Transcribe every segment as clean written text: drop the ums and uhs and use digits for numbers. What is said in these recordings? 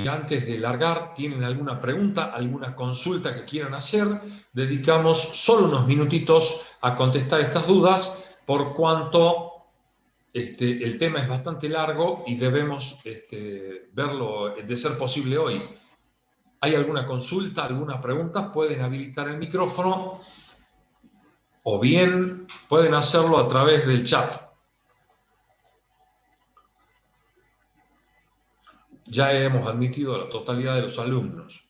y antes de largar, ¿tienen alguna pregunta, alguna consulta que quieran hacer? Dedicamos solo unos minutitos a contestar estas dudas, por cuanto el tema es bastante largo y debemos verlo de ser posible hoy. ¿Hay alguna consulta, alguna pregunta? Pueden habilitar el micrófono o bien pueden hacerlo a través del chat. Ya hemos admitido a la totalidad de los alumnos.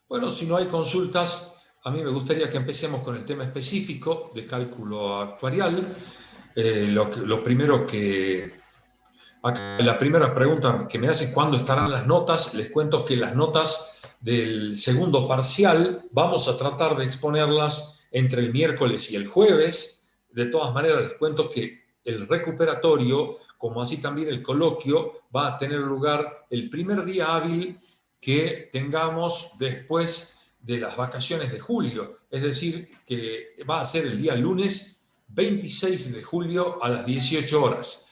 Bueno, si no hay consultas, a mí me gustaría que empecemos con el tema específico de cálculo actuarial. Lo primero que... La primera pregunta que me hacen, ¿cuándo estarán las notas? Les cuento que las notas del segundo parcial vamos a tratar de exponerlas entre el miércoles y el jueves. De todas maneras, les cuento que el recuperatorio, como así también el coloquio, va a tener lugar el primer día hábil que tengamos después de las vacaciones de julio. Es decir, que va a ser el día lunes 26 de julio a las 18 horas.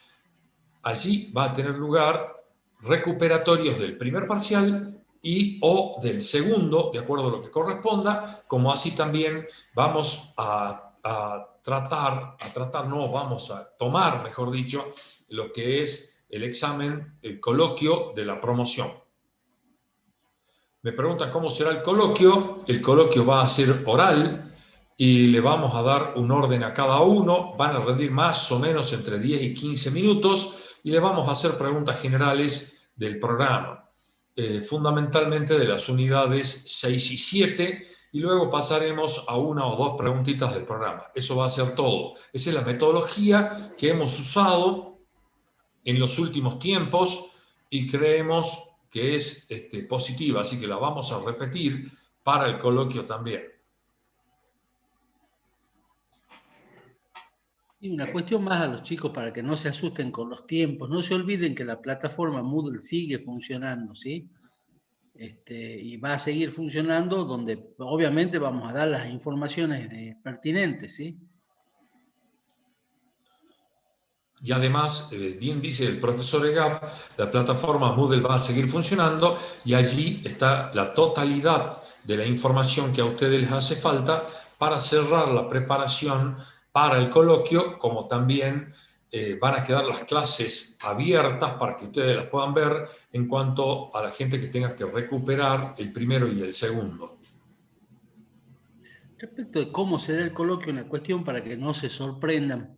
Allí va a tener lugar recuperatorios del primer parcial y o del segundo, de acuerdo a lo que corresponda, como así también vamos vamos a tomar, mejor dicho, lo que es el examen, el coloquio de la promoción. Me preguntan cómo será el coloquio. El coloquio va a ser oral y le vamos a dar un orden a cada uno. Van a rendir más o menos entre 10 y 15 minutos y le vamos a hacer preguntas generales del programa, fundamentalmente de las unidades 6 y 7, y luego pasaremos a una o dos preguntitas del programa. Eso va a ser todo. Esa es la metodología que hemos usado en los últimos tiempos y creemos que es positiva, así que la vamos a repetir para el coloquio también. Y una cuestión más a los chicos para que no se asusten con los tiempos. No se olviden que la plataforma Moodle sigue funcionando, ¿sí? Y va a seguir funcionando donde obviamente vamos a dar las informaciones pertinentes, ¿sí? Y además, bien dice el profesor Egap, la plataforma Moodle va a seguir funcionando y allí está la totalidad de la información que a ustedes les hace falta para cerrar la preparación para el coloquio, como también van a quedar las clases abiertas para que ustedes las puedan ver en cuanto a la gente que tenga que recuperar el primero y el segundo. Respecto de cómo será el coloquio, una cuestión para que no se sorprendan.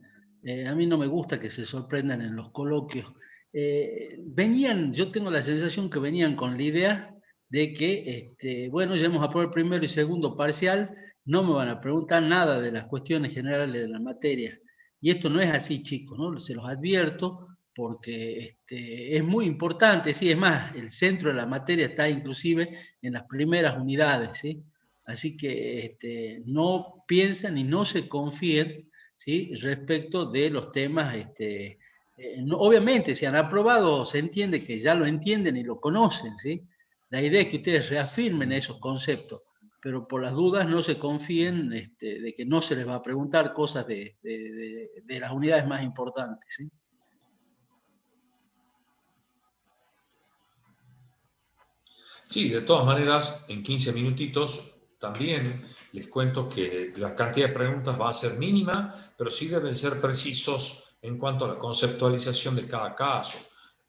A mí no me gusta que se sorprendan en los coloquios. Yo tengo la sensación que venían con la idea de que, bueno, ya hemos aprobado el primero y segundo parcial, no me van a preguntar nada de las cuestiones generales de la materia. Y esto no es así, chicos, ¿no? Se los advierto porque es muy importante, sí, es más, el centro de la materia está inclusive en las primeras unidades, ¿sí? Así que no piensen y no se confíen, ¿sí? Respecto de los temas. Obviamente, si han aprobado, se entiende que ya lo entienden y lo conocen, ¿sí? La idea es que ustedes reafirmen esos conceptos, pero por las dudas no se confíen de que no se les va a preguntar cosas de las unidades más importantes, ¿sí? Sí, de todas maneras, en 15 minutitos también les cuento que la cantidad de preguntas va a ser mínima, pero sí deben ser precisos en cuanto a la conceptualización de cada caso.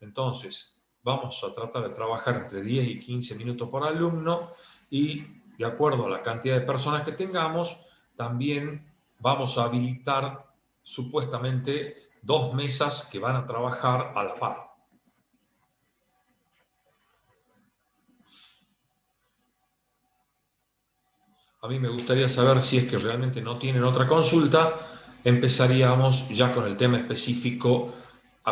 Entonces, vamos a tratar de trabajar entre 10 y 15 minutos por alumno y de acuerdo a la cantidad de personas que tengamos, también vamos a habilitar supuestamente 2 mesas que van a trabajar a la par. A mí me gustaría saber si es que realmente no tienen otra consulta, empezaríamos ya con el tema específico,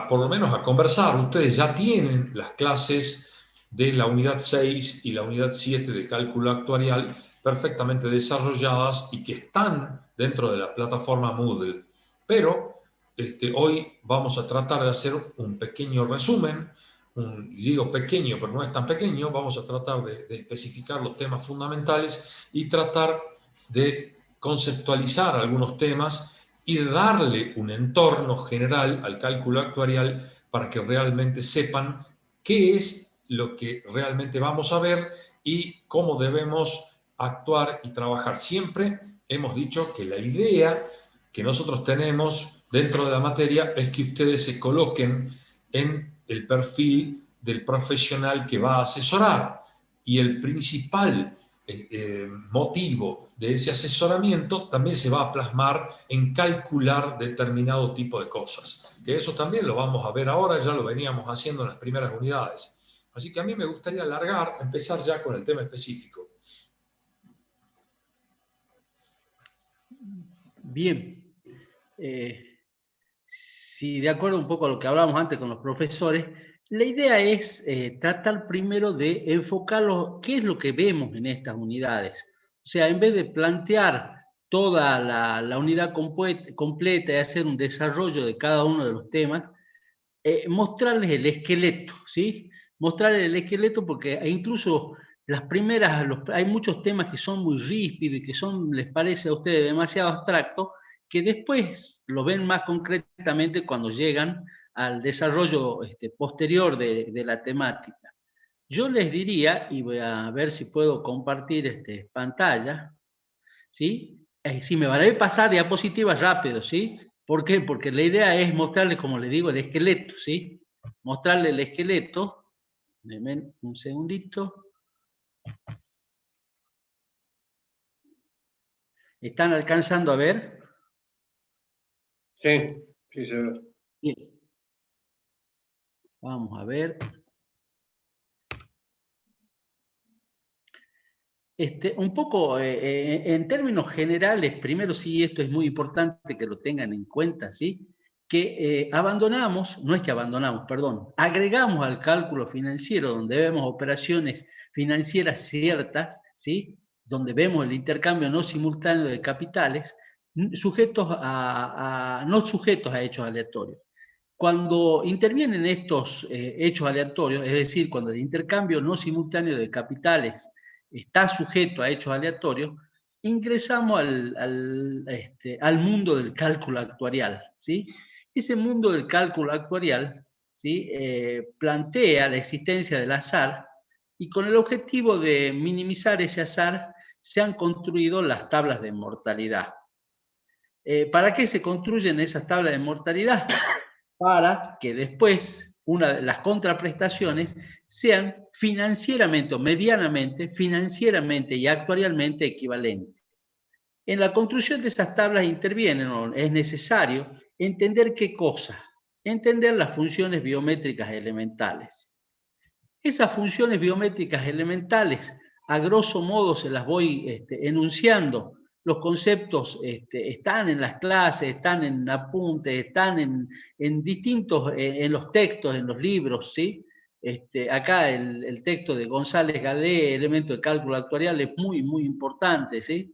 por lo menos a conversar. Ustedes ya tienen las clases de la unidad 6 y la unidad 7 de cálculo actuarial perfectamente desarrolladas y que están dentro de la plataforma Moodle. Pero hoy vamos a tratar de hacer un pequeño resumen, digo pequeño, pero no es tan pequeño, vamos a tratar de especificar los temas fundamentales y tratar de conceptualizar algunos temas y de darle un entorno general al cálculo actuarial para que realmente sepan qué es lo que realmente vamos a ver y cómo debemos actuar y trabajar. Siempre hemos dicho que la idea que nosotros tenemos dentro de la materia es que ustedes se coloquen en el perfil del profesional que va a asesorar. Y el principal motivo de ese asesoramiento también se va a plasmar en calcular determinado tipo de cosas. Que eso también lo vamos a ver ahora, ya lo veníamos haciendo en las primeras unidades. Así que a mí me gustaría empezar ya con el tema específico. Bien. Si de acuerdo un poco a lo que hablábamos antes con los profesores, la idea es tratar primero de enfocarlo, qué es lo que vemos en estas unidades. O sea, en vez de plantear toda la unidad completa y hacer un desarrollo de cada uno de los temas, mostrarles el esqueleto, ¿sí? Mostrarles el esqueleto porque incluso las primeras, hay muchos temas que son muy ríspidos y que les parece a ustedes demasiado abstractos, que después lo ven más concretamente cuando llegan al desarrollo posterior de la temática. Yo les diría, y voy a ver si puedo compartir pantalla, ¿sí? Si me van a pasar diapositivas rápido, ¿sí? ¿Por qué? Porque la idea es mostrarles, como les digo, el esqueleto, ¿sí? Mostrarles el esqueleto. Denme un segundito. ¿Están alcanzando a ver? Sí, sí se ve. Bien. Vamos a ver. Un poco, en términos generales, primero sí, esto es muy importante que lo tengan en cuenta, ¿sí? Que abandonamos, no es que abandonamos, perdón, agregamos al cálculo financiero, donde vemos operaciones financieras ciertas, ¿sí? Donde vemos el intercambio no simultáneo de capitales, no sujetos a hechos aleatorios. Cuando intervienen estos hechos aleatorios, es decir, cuando el intercambio no simultáneo de capitales está sujeto a hechos aleatorios, ingresamos al mundo del cálculo actuarial, ¿sí? Ese mundo del cálculo actuarial, ¿sí? Plantea la existencia del azar y con el objetivo de minimizar ese azar se han construido las tablas de mortalidad. ¿Para qué se construyen esas tablas de mortalidad? Para que después las contraprestaciones sean financieramente o medianamente, financieramente y actuarialmente equivalentes. En la construcción de esas tablas intervienen, o es necesario entender qué cosa, entender las funciones biométricas elementales. Esas funciones biométricas elementales, a grosso modo se las voy enunciando. Los conceptos están en las clases, están en apuntes, están en distintos, en los textos, en los libros, ¿sí? Acá el texto de González Galé, Elemento de Cálculo Actuarial, es muy, muy importante, ¿sí?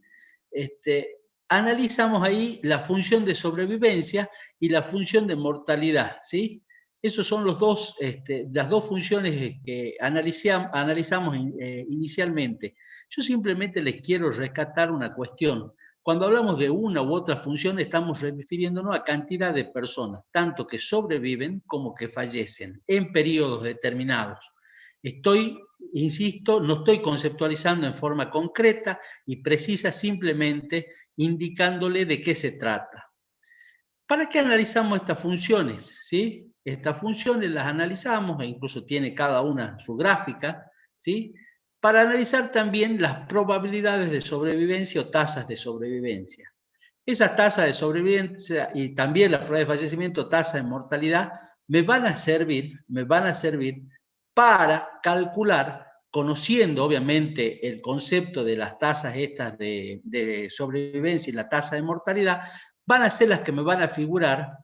Analizamos ahí la función de sobrevivencia y la función de mortalidad, ¿sí? Esos son las dos funciones que analizamos inicialmente. Yo simplemente les quiero rescatar una cuestión. Cuando hablamos de una u otra función, estamos refiriéndonos a cantidad de personas, tanto que sobreviven como que fallecen en periodos determinados. Insisto, no estoy conceptualizando en forma concreta y precisa, simplemente indicándole de qué se trata. ¿Para qué analizamos estas funciones? ¿Sí? Estas funciones las analizamos, e incluso tiene cada una su gráfica, ¿sí? Para analizar también las probabilidades de sobrevivencia o tasas de sobrevivencia. Esas tasas de sobrevivencia y también la probabilidad de fallecimiento, tasa de mortalidad, me van a servir para calcular, conociendo obviamente el concepto de las tasas estas de sobrevivencia y la tasa de mortalidad, van a ser las que me van a figurar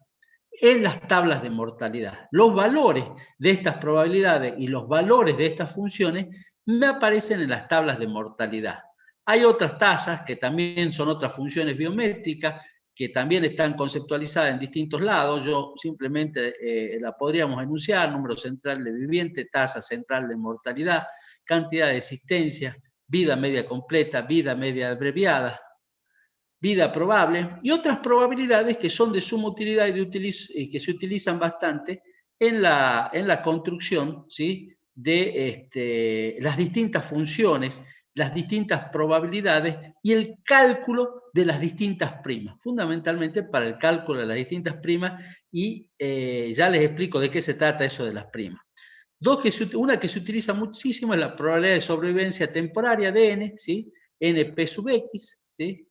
en las tablas de mortalidad. Los valores de estas probabilidades y los valores de estas funciones me aparecen en las tablas de mortalidad. Hay otras tasas que también son otras funciones biométricas que también están conceptualizadas en distintos lados. Yo simplemente la podríamos enunciar: número central de viviente, tasa central de mortalidad, cantidad de existencia, vida media completa, vida media abreviada. vida probable, y otras probabilidades que son de suma utilidad y que se utilizan bastante en la construcción, ¿sí?, de las distintas funciones, las distintas probabilidades y el cálculo de las distintas primas, fundamentalmente para el cálculo de las distintas primas, y ya les explico de qué se trata eso de las primas. Una que se utiliza muchísimo es la probabilidad de sobrevivencia temporaria de n, ¿sí?, np sub x, ¿sí?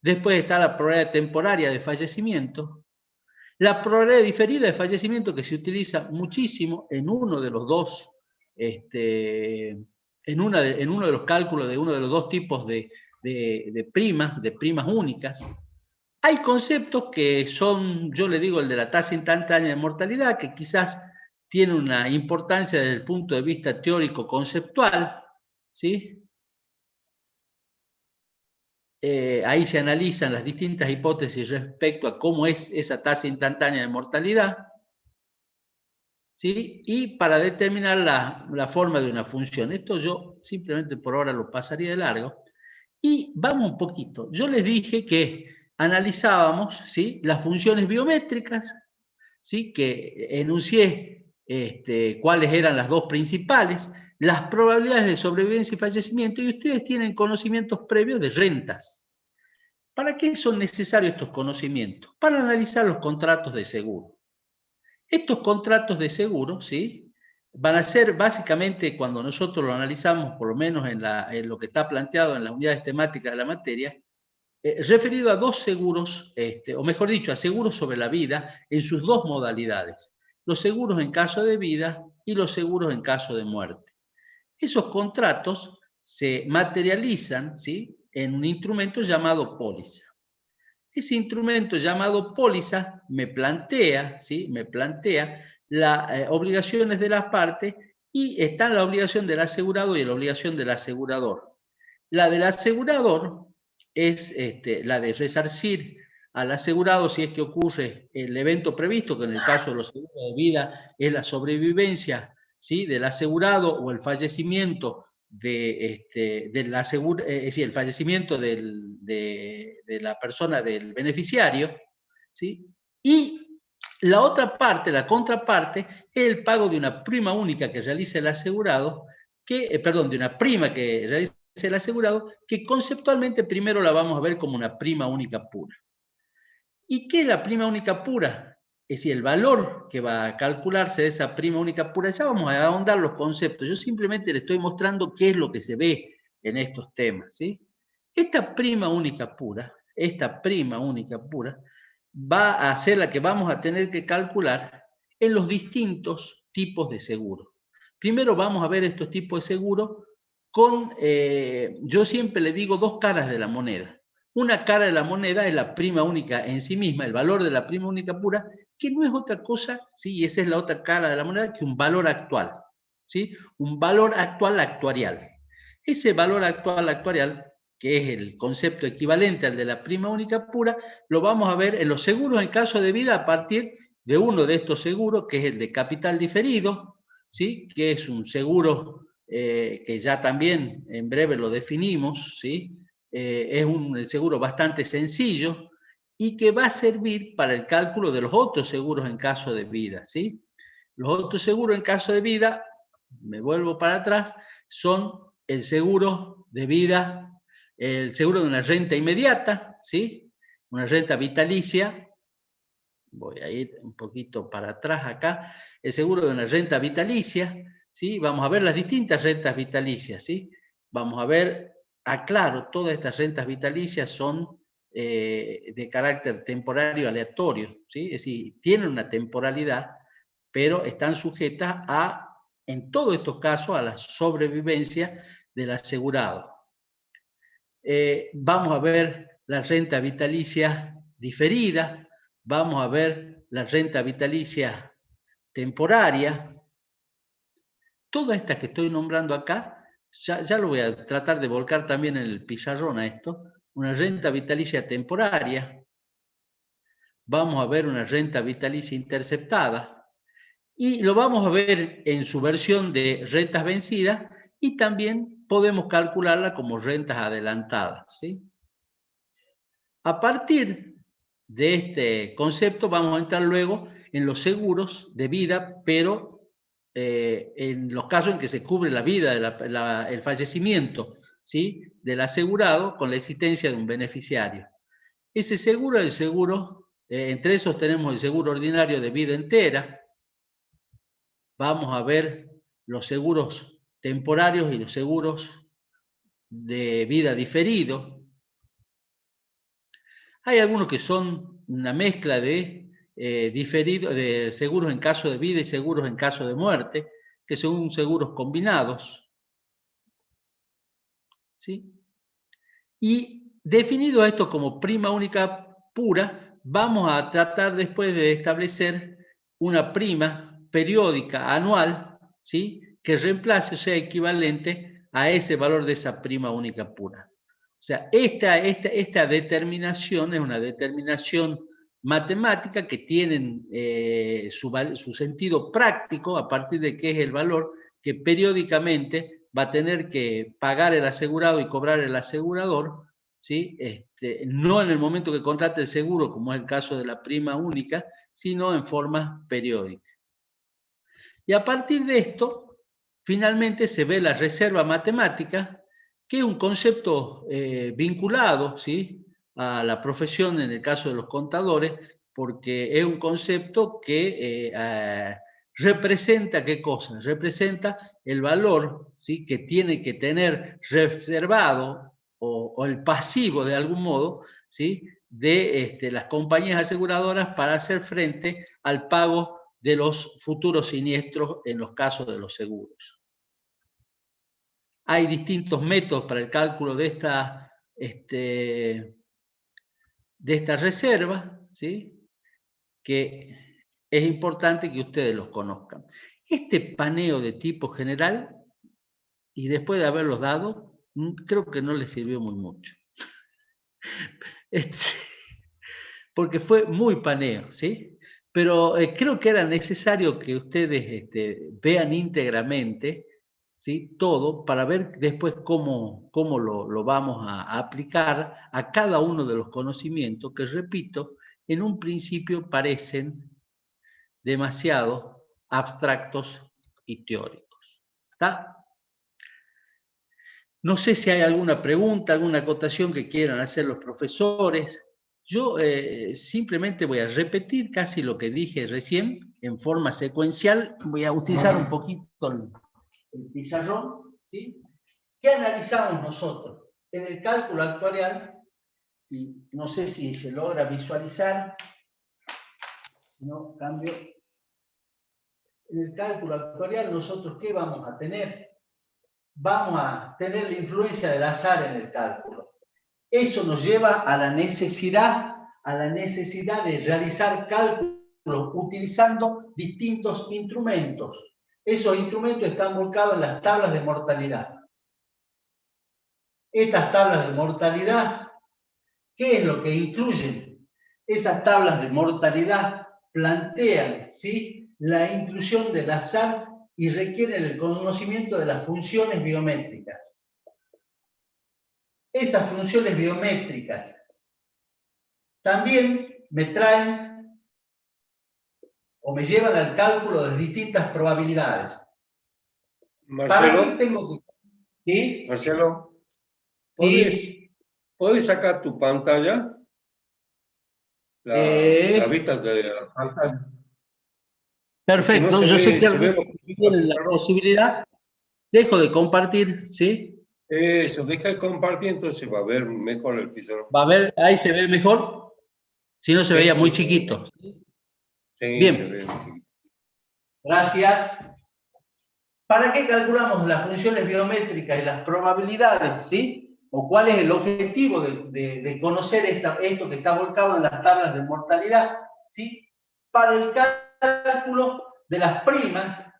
Después está la probabilidad temporaria de fallecimiento, la probabilidad diferida de fallecimiento, que se utiliza muchísimo en uno de los dos, en uno de los cálculos de uno de los dos tipos de primas únicas. Hay conceptos que son, yo le digo, el de la tasa instantánea de mortalidad, que quizás tiene una importancia desde el punto de vista teórico-conceptual, ¿sí? Ahí se analizan las distintas hipótesis respecto a cómo es esa tasa instantánea de mortalidad, ¿sí?, y para determinar la forma de una función. Esto yo simplemente por ahora lo pasaría de largo. Y vamos un poquito. Yo les dije que analizábamos, ¿sí?, las funciones biométricas, ¿sí?, que enuncié cuáles eran las dos principales, las probabilidades de sobrevivencia y fallecimiento, y ustedes tienen conocimientos previos de rentas. ¿Para qué son necesarios estos conocimientos? Para analizar los contratos de seguro. Estos contratos de seguro, ¿sí?, van a ser básicamente, cuando nosotros lo analizamos, por lo menos en lo que está planteado en las unidades temáticas de la materia, referido a dos seguros, o mejor dicho, a seguros sobre la vida en sus dos modalidades: los seguros en caso de vida y los seguros en caso de muerte. Esos contratos se materializan, ¿sí?, en un instrumento llamado póliza. Ese instrumento llamado póliza me plantea, ¿sí?, me plantea las obligaciones de las partes, y está la obligación del asegurado y la obligación del asegurador. La del asegurador es la de resarcir al asegurado si es que ocurre el evento previsto, que en el caso de los seguros de vida es la sobrevivencia, ¿sí?, del asegurado, o el fallecimiento del asegurado, es decir, el fallecimiento de la persona, del beneficiario, ¿sí? Y la otra parte, la contraparte, es el pago de una prima única que realiza el asegurado, de una prima que realiza el asegurado, que conceptualmente primero la vamos a ver como una prima única pura. ¿Y qué es la prima única pura? Es decir, el valor que va a calcularse de esa prima única pura. Ya vamos a ahondar los conceptos. Yo simplemente le estoy mostrando qué es lo que se ve en estos temas, ¿sí? Esta prima única pura va a ser la que vamos a tener que calcular en los distintos tipos de seguro. Primero vamos a ver estos tipos de seguro con, yo siempre le digo, dos caras de la moneda. Una cara de la moneda es la prima única en sí misma, el valor de la prima única pura, que no es otra cosa, ¿sí?, esa es la otra cara de la moneda, que un valor actual, ¿sí?, un valor actual actuarial. Ese valor actual actuarial, que es el concepto equivalente al de la prima única pura, lo vamos a ver en los seguros en caso de vida a partir de uno de estos seguros, que es el de capital diferido, ¿sí?, que es un seguro que ya también en breve lo definimos, ¿sí? Es un seguro bastante sencillo y que va a servir para el cálculo de los otros seguros en caso de vida, ¿sí? Los otros seguros en caso de vida, me vuelvo para atrás, son el seguro de vida, el seguro de una renta inmediata, ¿sí?, una renta vitalicia. Voy a ir un poquito para atrás acá. El seguro de una renta vitalicia, ¿sí? Vamos a ver las distintas rentas vitalicias, ¿sí? Vamos a ver, aclaro, todas estas rentas vitalicias son de carácter temporario aleatorio, ¿sí? Es decir, tienen una temporalidad, pero están sujetas a, en todos estos casos, a la sobrevivencia del asegurado. Vamos a ver la renta vitalicia diferida, vamos a ver la renta vitalicia temporaria. Todas estas que estoy nombrando acá, ya lo voy a tratar de volcar también en el pizarrón a esto. Una renta vitalicia temporaria, vamos a ver una renta vitalicia interceptada, y lo vamos a ver en su versión de rentas vencidas, y también podemos calcularla como rentas adelantadas, ¿sí? A partir de este concepto vamos a entrar luego en los seguros de vida, pero en los casos en que se cubre la vida, el fallecimiento, ¿sí?, del asegurado con la existencia de un beneficiario. Ese seguro es el seguro, entre esos tenemos el seguro ordinario de vida entera. Vamos a ver los seguros temporarios y los seguros de vida diferido. Hay algunos que son una mezcla de de seguros en caso de vida y seguros en caso de muerte, que son seguros combinados. ¿Sí? Y definido esto como prima única pura, vamos a tratar después de establecer una prima periódica anual, ¿sí?, que reemplace o sea equivalente a ese valor de esa prima única pura. O sea, esta determinación es una determinación matemática que tiene su sentido práctico a partir de que es el valor que periódicamente va a tener que pagar el asegurado y cobrar el asegurador, ¿sí? No en el momento que contrate el seguro, como es el caso de la prima única, sino en forma periódica. Y a partir de esto, finalmente se ve la reserva matemática, que es un concepto vinculado, ¿sí?, a la profesión en el caso de los contadores, porque es un concepto que representa, ¿qué cosa? Representa el valor, ¿sí?, que tiene que tener reservado o el pasivo de algún modo, ¿sí?, de las compañías aseguradoras para hacer frente al pago de los futuros siniestros en los casos de los seguros. Hay distintos métodos para el cálculo de esta reserva, ¿sí?, que es importante que ustedes los conozcan. Este paneo de tipo general, y después de haberlos dado, creo que no les sirvió muy mucho. Porque fue muy paneo, ¿sí? Pero creo que era necesario que ustedes vean íntegramente, ¿sí?, todo, para ver después cómo lo vamos a aplicar a cada uno de los conocimientos que, repito, en un principio parecen demasiado abstractos y teóricos. ¿Está? No sé si hay alguna pregunta, alguna acotación que quieran hacer los profesores. Yo simplemente voy a repetir casi lo que dije recién en forma secuencial. Voy a utilizar un poquito el pizarrón, ¿sí? ¿Qué analizamos nosotros? En el cálculo actuarial, y no sé si se logra visualizar, si no, cambio. En el cálculo actuarial, nosotros, ¿qué vamos a tener? Vamos a tener la influencia del azar en el cálculo. Eso nos lleva a la necesidad de realizar cálculos utilizando distintos instrumentos. Esos instrumentos están volcados en las tablas de mortalidad. Estas tablas de mortalidad, ¿qué es lo que incluyen? Esas tablas de mortalidad plantean, ¿sí?, la inclusión del azar y requieren el conocimiento de las funciones biométricas. Esas funciones biométricas también me traen o me llevan al cálculo de distintas probabilidades. Marcelo, ¿Para qué tengo que...? ¿Sí? Marcelo, ¿puedes sacar tu pantalla? La vista de la pantalla. Perfecto, No yo sé que algunos tienen la posibilidad. Dejo de compartir, ¿sí? Eso, deja de compartir, entonces va a ver mejor el pizarrón. Va a ver, ahí se ve mejor. Si no, se veía muy chiquito. Sí, bien. Se ve muy chiquito. Gracias. ¿Para qué calculamos las funciones biométricas y las probabilidades, sí? ¿O cuál es el objetivo de conocer esto que está volcado en las tablas de mortalidad? ¿Sí? Para el cálculo de las primas,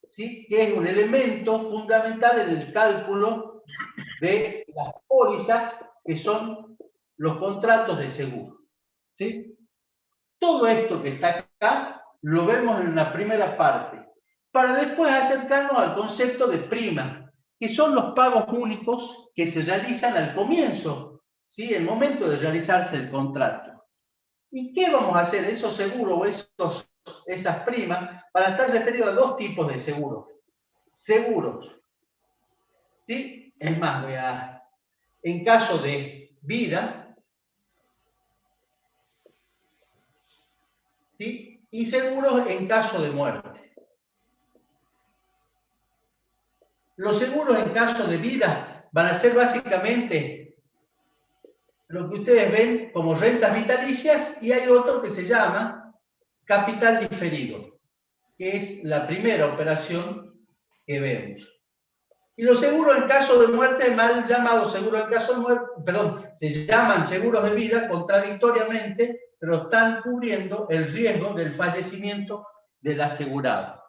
¿sí?, que es un elemento fundamental en el cálculo de las pólizas, que son los contratos de seguro. ¿Sí? Todo esto que está acá lo vemos en la primera parte, para después acercarnos al concepto de prima, que son los pagos únicos que se realizan al comienzo ¿sí? El momento de realizarse el contrato. ¿Y qué vamos a hacer? Esos seguros o esas primas van a estar referidos a dos tipos de seguros. Seguros, ¿sí? Es más, en caso de vida, ¿sí? Y seguros en caso de muerte. Los seguros en caso de vida van a ser básicamente lo que ustedes ven como rentas vitalicias, y hay otro que se llama capital diferido, que es la primera operación que vemos. Y los seguros en caso de muerte, mal llamados seguros en caso de muerte, perdón, se llaman seguros de vida contradictoriamente, pero están cubriendo el riesgo del fallecimiento del asegurado.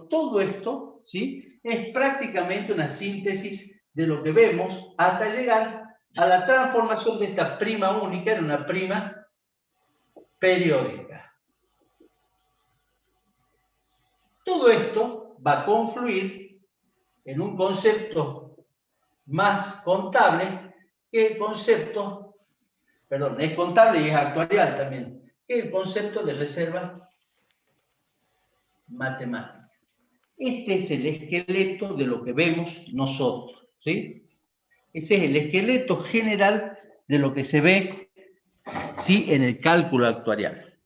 Todo esto, ¿sí? Es prácticamente una síntesis de lo que vemos hasta llegar a la transformación de esta prima única en una prima periódica. Todo esto va a confluir en un concepto más contable que el concepto, perdón, es contable y es actuarial también, que el concepto de reserva matemática. Este es el esqueleto de lo que vemos nosotros, ¿sí? Ese es el esqueleto general de lo que se ve, ¿sí? En el cálculo actuarial.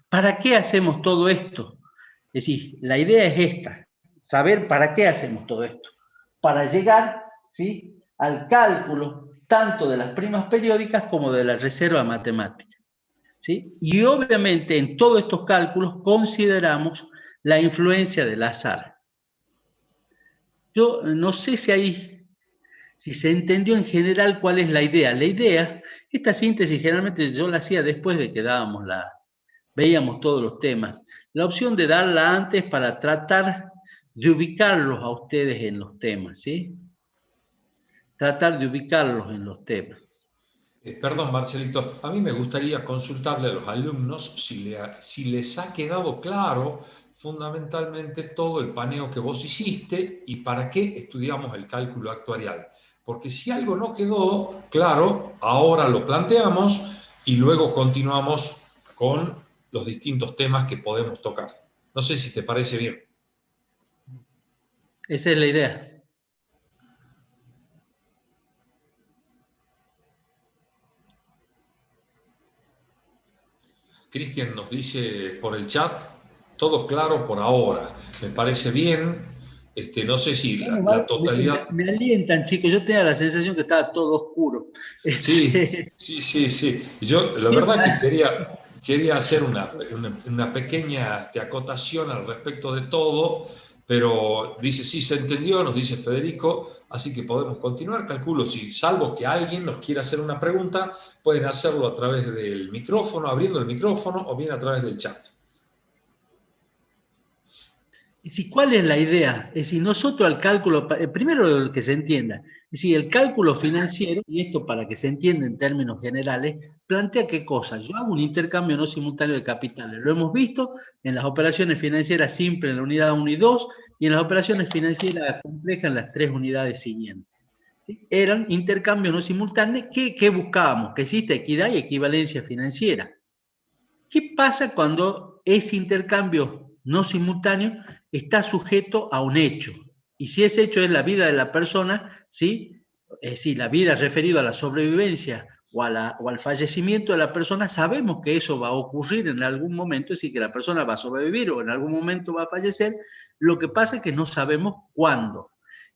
¿Para qué hacemos todo esto? Es decir, la idea es esta, saber para qué hacemos todo esto. Para llegar, ¿sí? Al cálculo tanto de las primas periódicas como de la reserva matemática, ¿sí? Y obviamente en todos estos cálculos consideramos la influencia del azar. Yo no sé si se entendió en general cuál es la idea. La idea, esta síntesis generalmente yo la hacía después de que veíamos todos los temas. La opción de darla antes para tratar de ubicarlos a ustedes en los temas, ¿sí? Tratar de ubicarlos en los temas. Perdón, Marcelito, a mí me gustaría consultarle a los alumnos si les ha quedado claro fundamentalmente todo el paneo que vos hiciste y para qué estudiamos el cálculo actuarial. Porque si algo no quedó claro, ahora lo planteamos y luego continuamos con los distintos temas que podemos tocar. No sé si te parece bien. Esa es la idea. Cristian nos dice por el chat, todo claro por ahora. Me parece bien. No sé si la totalidad... Me alientan, chicos. Yo tenía la sensación que estaba todo oscuro. Sí. Yo la verdad que quería hacer una pequeña acotación al respecto de todo, pero dice, sí se entendió, nos dice Federico, así que podemos continuar. Calculo, si salvo que alguien nos quiera hacer una pregunta, pueden hacerlo a través del micrófono, abriendo el micrófono, o bien a través del chat. ¿Cuál es la idea? Es decir, nosotros al cálculo, primero que se entienda, es decir, el cálculo financiero, y esto para que se entienda en términos generales, plantea qué cosa. Yo hago un intercambio no simultáneo de capitales. Lo hemos visto en las operaciones financieras simples en la unidad 1 y 2 y en las operaciones financieras complejas en las 3 unidades siguientes. ¿Sí? Eran intercambios no simultáneos que buscábamos, que existe equidad y equivalencia financiera. ¿Qué pasa cuando ese intercambio no simultáneo está sujeto a un hecho? Y si ese hecho es la vida de la persona, ¿sí? Es decir, la vida referida a la sobrevivencia o al fallecimiento de la persona, sabemos que eso va a ocurrir en algún momento, es decir, que la persona va a sobrevivir o en algún momento va a fallecer. Lo que pasa es que no sabemos cuándo.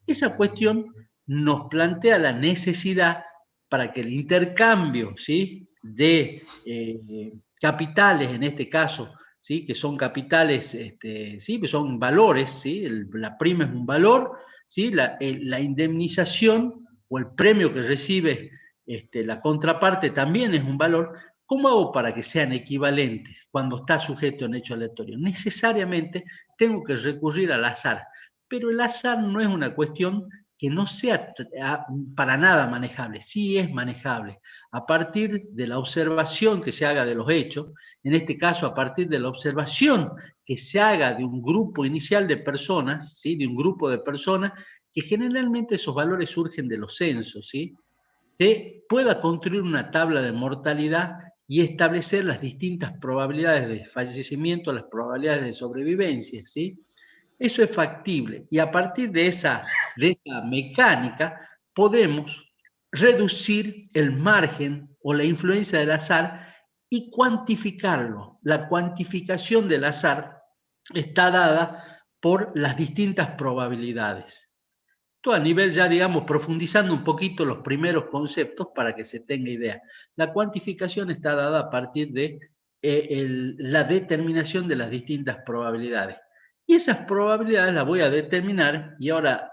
Esa cuestión nos plantea la necesidad para que el intercambio, ¿sí? de capitales en este caso, ¿sí? Que son capitales, ¿sí? Que son valores, ¿sí? La prima es un valor, ¿sí? La indemnización o el premio que recibe la contraparte también es un valor. ¿Cómo hago para que sean equivalentes cuando está sujeto a un hecho aleatorio? Necesariamente tengo que recurrir al azar, pero el azar no es una cuestión que no sea para nada manejable. Sí es manejable a partir de la observación que se haga de los hechos, en este caso a partir de la observación que se haga de un grupo inicial de personas, ¿sí? De un grupo de personas que generalmente esos valores surgen de los censos, ¿sí? Se pueda construir una tabla de mortalidad y establecer las distintas probabilidades de fallecimiento, las probabilidades de sobrevivencia, ¿sí? Eso es factible. Y a partir de esa mecánica podemos reducir el margen o la influencia del azar y cuantificarlo. La cuantificación del azar está dada por las distintas probabilidades. Esto a nivel ya, digamos, profundizando un poquito los primeros conceptos para que se tenga idea. La cuantificación está dada a partir de la determinación de las distintas probabilidades. Y esas probabilidades las voy a determinar y ahora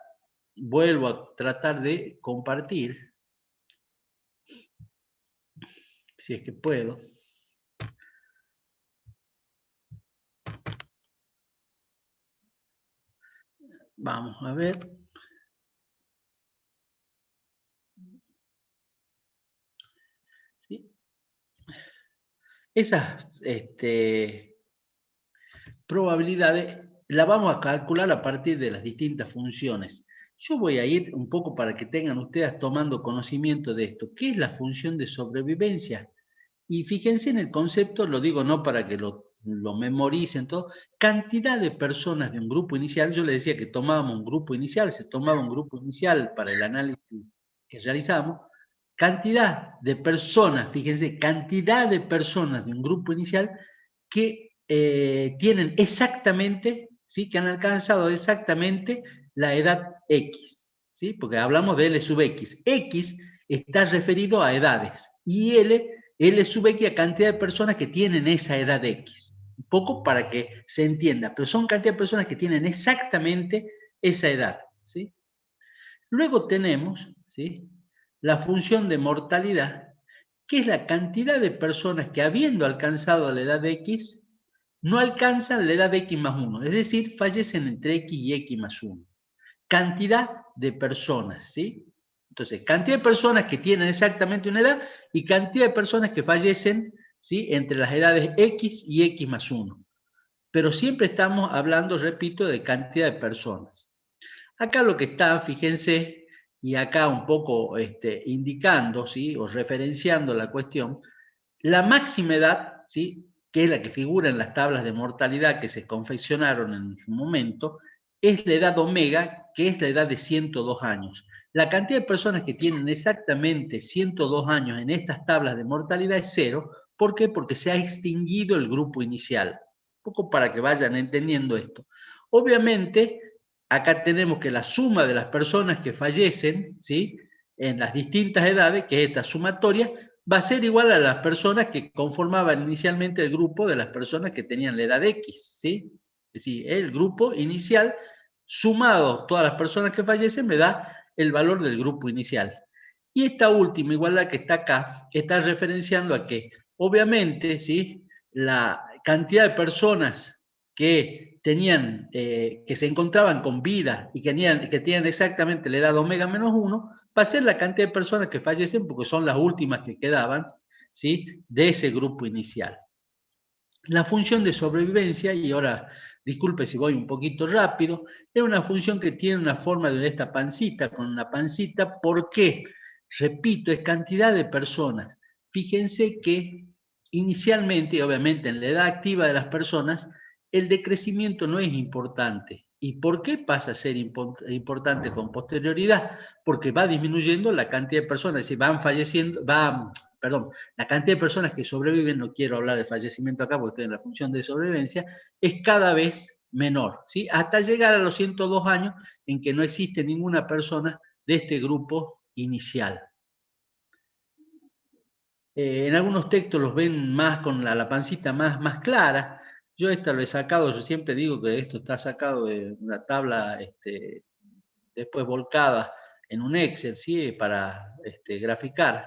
vuelvo a tratar de compartir, si es que puedo. Vamos a ver. ¿Sí? Esas probabilidades las vamos a calcular a partir de las distintas funciones. Yo voy a ir un poco para que tengan ustedes tomando conocimiento de esto. ¿Qué es la función de sobrevivencia? Y fíjense en el concepto, lo digo no para que lo memoricen todo, cantidad de personas de un grupo inicial. Yo les decía que tomábamos un grupo inicial, se tomaba un grupo inicial para el análisis que realizamos. Cantidad de personas, fíjense, cantidad de personas de un grupo inicial que tienen exactamente, ¿sí? Que han alcanzado exactamente la edad X, ¿sí? Porque hablamos de L sub X. X está referido a edades y L sub X a cantidad de personas que tienen esa edad X. Un poco para que se entienda, pero son cantidad de personas que tienen exactamente esa edad, ¿sí? Luego tenemos, ¿sí?, la función de mortalidad, que es la cantidad de personas que habiendo alcanzado la edad X, no alcanzan la edad X más 1, es decir, fallecen entre X y X más 1. Cantidad de personas, ¿sí? Entonces, cantidad de personas que tienen exactamente una edad y cantidad de personas que fallecen, ¿sí?, entre las edades X y X más 1. Pero siempre estamos hablando, repito, de cantidad de personas. Acá lo que está, fíjense, y acá un poco indicando, ¿sí?, o referenciando la cuestión, la máxima edad, ¿sí?, que es la que figura en las tablas de mortalidad que se confeccionaron en su momento, es la edad omega, que es la edad de 102 años. La cantidad de personas que tienen exactamente 102 años en estas tablas de mortalidad es 0. ¿Por qué? Porque se ha extinguido el grupo inicial. Un poco para que vayan entendiendo esto. Obviamente, acá tenemos que la suma de las personas que fallecen, ¿sí?, en las distintas edades, que es esta sumatoria, va a ser igual a las personas que conformaban inicialmente el grupo de las personas que tenían la edad X, ¿sí? Es decir, el grupo inicial sumado todas las personas que fallecen me da el valor del grupo inicial. Y esta última igualdad que está acá está referenciando a que, obviamente, ¿sí?, la cantidad de personas que tenían, que se encontraban con vida y que tenían exactamente la edad omega menos 1, va a ser la cantidad de personas que fallecen porque son las últimas que quedaban, ¿sí?, de ese grupo inicial. La función de sobrevivencia, y ahora disculpe si voy un poquito rápido, es una función que tiene una forma de esta pancita, con una pancita. ¿Por qué? Repito, es cantidad de personas. Fíjense que inicialmente, obviamente en la edad activa de las personas, el decrecimiento no es importante. ¿Y por qué pasa a ser importante con posterioridad? Porque va disminuyendo la cantidad de personas, es decir, van falleciendo, la cantidad de personas que sobreviven, no quiero hablar de fallecimiento acá porque estoy en la función de sobrevivencia, es cada vez menor, ¿sí?, hasta llegar a los 102 años en que no existe ninguna persona de este grupo inicial. En algunos textos los ven más con la pancita más clara. Yo esta lo he sacado, yo siempre digo que esto está sacado de una tabla después volcada en un Excel, ¿sí?, para graficar.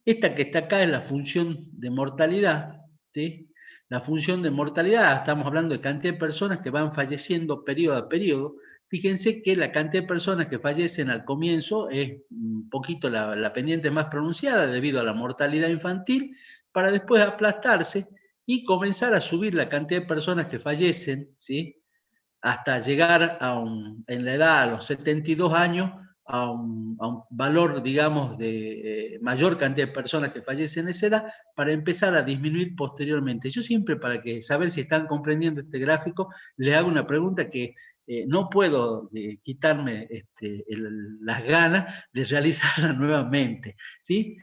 Esta que está acá es la función de mortalidad, ¿sí? La función de mortalidad, estamos hablando de cantidad de personas que van falleciendo periodo a periodo. Fíjense que la cantidad de personas que fallecen al comienzo es un poquito la pendiente más pronunciada debido a la mortalidad infantil, para después aplastarse y comenzar a subir la cantidad de personas que fallecen, ¿sí?, hasta llegar en la edad, a los 72 años, a un valor, digamos, de mayor cantidad de personas que fallecen en esa edad, para empezar a disminuir posteriormente. Yo siempre, para saber si están comprendiendo este gráfico, les hago una pregunta que no puedo quitarme las ganas de realizarla nuevamente, ¿sí?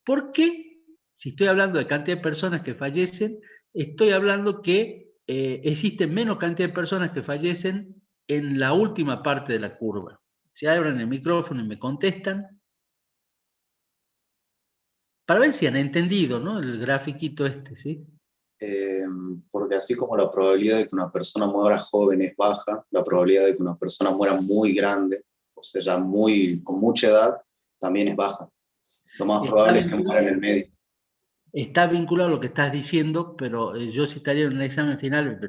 ¿Por qué, si estoy hablando de cantidad de personas que fallecen, estoy hablando que existen menos cantidad de personas que fallecen en la última parte de la curva? Si abren el micrófono y me contestan, para ver si han entendido, ¿no? El grafiquito este, ¿sí? Porque así como la probabilidad de que una persona muera joven es baja, la probabilidad de que una persona muera muy grande, o sea, ya con mucha edad, también es baja. Lo más probable es que muera en el medio. Está vinculado a lo que estás diciendo, pero yo si estaría en un examen final,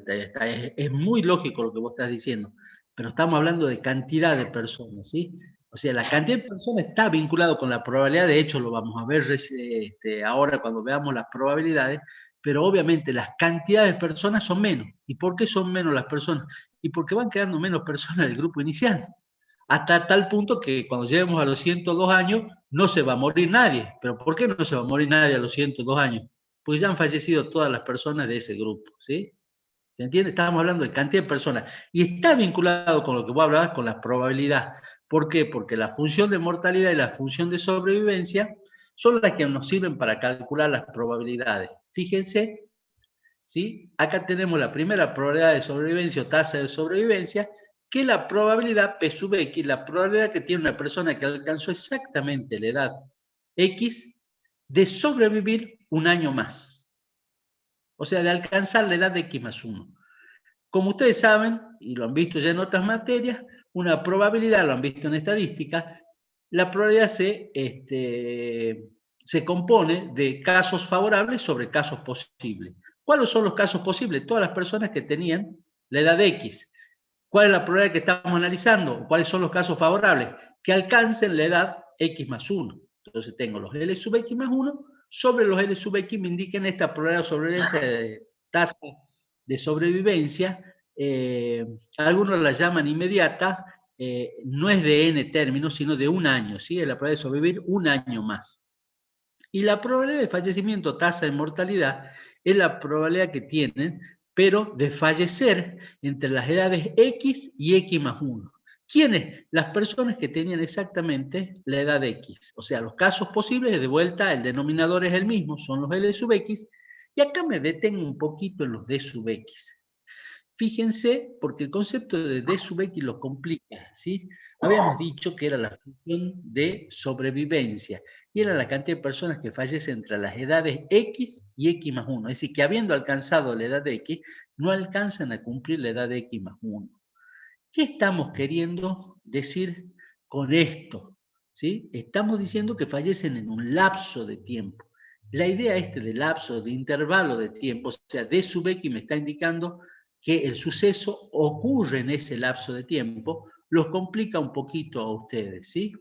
es muy lógico lo que vos estás diciendo, pero estamos hablando de cantidad de personas, ¿sí? O sea, la cantidad de personas está vinculado con la probabilidad, de hecho lo vamos a ver ahora cuando veamos las probabilidades, pero obviamente las cantidades de personas son menos. ¿Y por qué son menos las personas? Y porque van quedando menos personas del grupo inicial. Hasta tal punto que cuando lleguemos a los 102 años no se va a morir nadie. ¿Pero por qué no se va a morir nadie a los 102 años? Porque ya han fallecido todas las personas de ese grupo, ¿sí? ¿Se entiende? Estamos hablando de cantidad de personas. Y está vinculado con lo que vos hablabas, con la probabilidad. ¿Por qué? Porque la función de mortalidad y la función de sobrevivencia son las que nos sirven para calcular las probabilidades. Fíjense, ¿sí? Acá tenemos la primera probabilidad de sobrevivencia o tasa de sobrevivencia, que es la probabilidad P sub X, la probabilidad que tiene una persona que alcanzó exactamente la edad X de sobrevivir un año más. O sea, de alcanzar la edad de X más 1. Como ustedes saben, y lo han visto ya en otras materias, una probabilidad, lo han visto en estadística, la probabilidad se compone de casos favorables sobre casos posibles. ¿Cuáles son los casos posibles? Todas las personas que tenían la edad de X. ¿Cuál es la probabilidad que estamos analizando? ¿Cuáles son los casos favorables? Que alcancen la edad X más 1. Entonces tengo los L sub X más 1, sobre los L sub X me indiquen esta probabilidad de sobrevivencia de tasa de sobrevivencia. Algunos la llaman inmediata, no es de n términos, sino de un año, ¿sí? Es la probabilidad de sobrevivir un año más. Y la probabilidad de fallecimiento, tasa de mortalidad, es la probabilidad que tienen, pero de fallecer entre las edades X y X más 1. ¿Quiénes? Las personas que tenían exactamente la edad X. O sea, los casos posibles, de vuelta, el denominador es el mismo, son los L sub X, y acá me detengo un poquito en los D sub X. Fíjense, porque el concepto de D sub X lo complica, ¿sí? Habíamos dicho que era la función de sobrevivencia, y era la cantidad de personas que fallecen entre las edades X y X más 1. Es decir, que habiendo alcanzado la edad de X, no alcanzan a cumplir la edad de X más 1. ¿Qué estamos queriendo decir con esto? ¿Sí? Estamos diciendo que fallecen en un lapso de tiempo. La idea de lapso, de intervalo de tiempo, o sea, D sub X me está indicando que el suceso ocurre en ese lapso de tiempo, los complica un poquito a ustedes, ¿sí?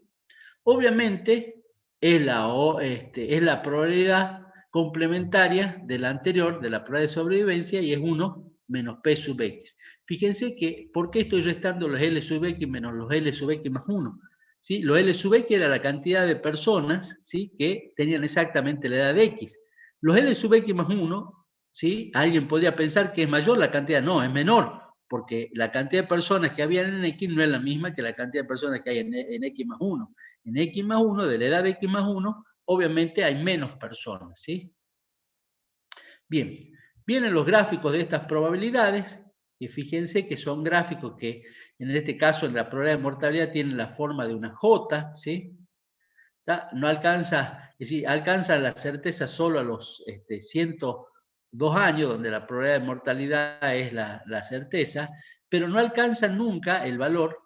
Obviamente es la probabilidad complementaria de la anterior, de la probabilidad de sobrevivencia, y es 1 menos P sub X. Fíjense que, ¿por qué estoy restando los L sub X menos los L sub X más 1? ¿Sí? Los L sub X era la cantidad de personas, ¿sí?, que tenían exactamente la edad de X. Los L sub X más 1, ¿sí?, alguien podría pensar que es mayor la cantidad. No, es menor, porque la cantidad de personas que habían en X no es la misma que la cantidad de personas que hay en X más 1. En X más 1, de la edad de X más 1, obviamente hay menos personas, ¿sí? Bien, vienen los gráficos de estas probabilidades, y fíjense que son gráficos que, en este caso, en la probabilidad de mortalidad tienen la forma de una J, ¿sí? No alcanza, es decir, alcanza la certeza solo a los 102 años, donde la probabilidad de mortalidad es la certeza, pero no alcanza nunca el valor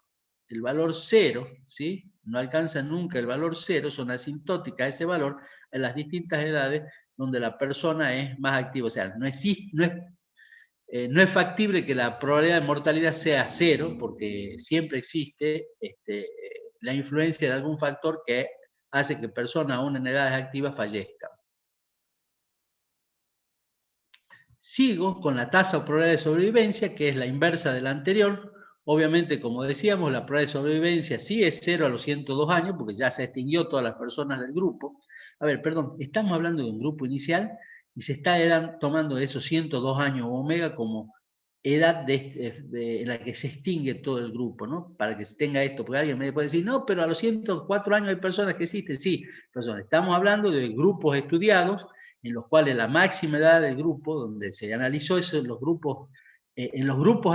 0, ¿sí? No alcanza nunca el valor 0, son asintóticas ese valor en las distintas edades donde la persona es más activa. O sea, no es factible que la probabilidad de mortalidad sea 0, porque siempre existe la influencia de algún factor que hace que personas aún en edades activas fallezcan. Sigo con la tasa o probabilidad de sobrevivencia, que es la inversa de la anterior. Obviamente, como decíamos, la probabilidad de sobrevivencia sí es 0 a los 102 años, porque ya se extinguió todas las personas del grupo. A ver, perdón, estamos hablando de un grupo inicial y se está tomando esos 102 años omega como edad en la que se extingue todo el grupo, ¿no? Para que se tenga esto, porque alguien me puede decir, no, pero a los 104 años hay personas que existen. Sí, personas. Estamos hablando de grupos estudiados en los cuales la máxima edad del grupo, donde se analizó eso en los grupos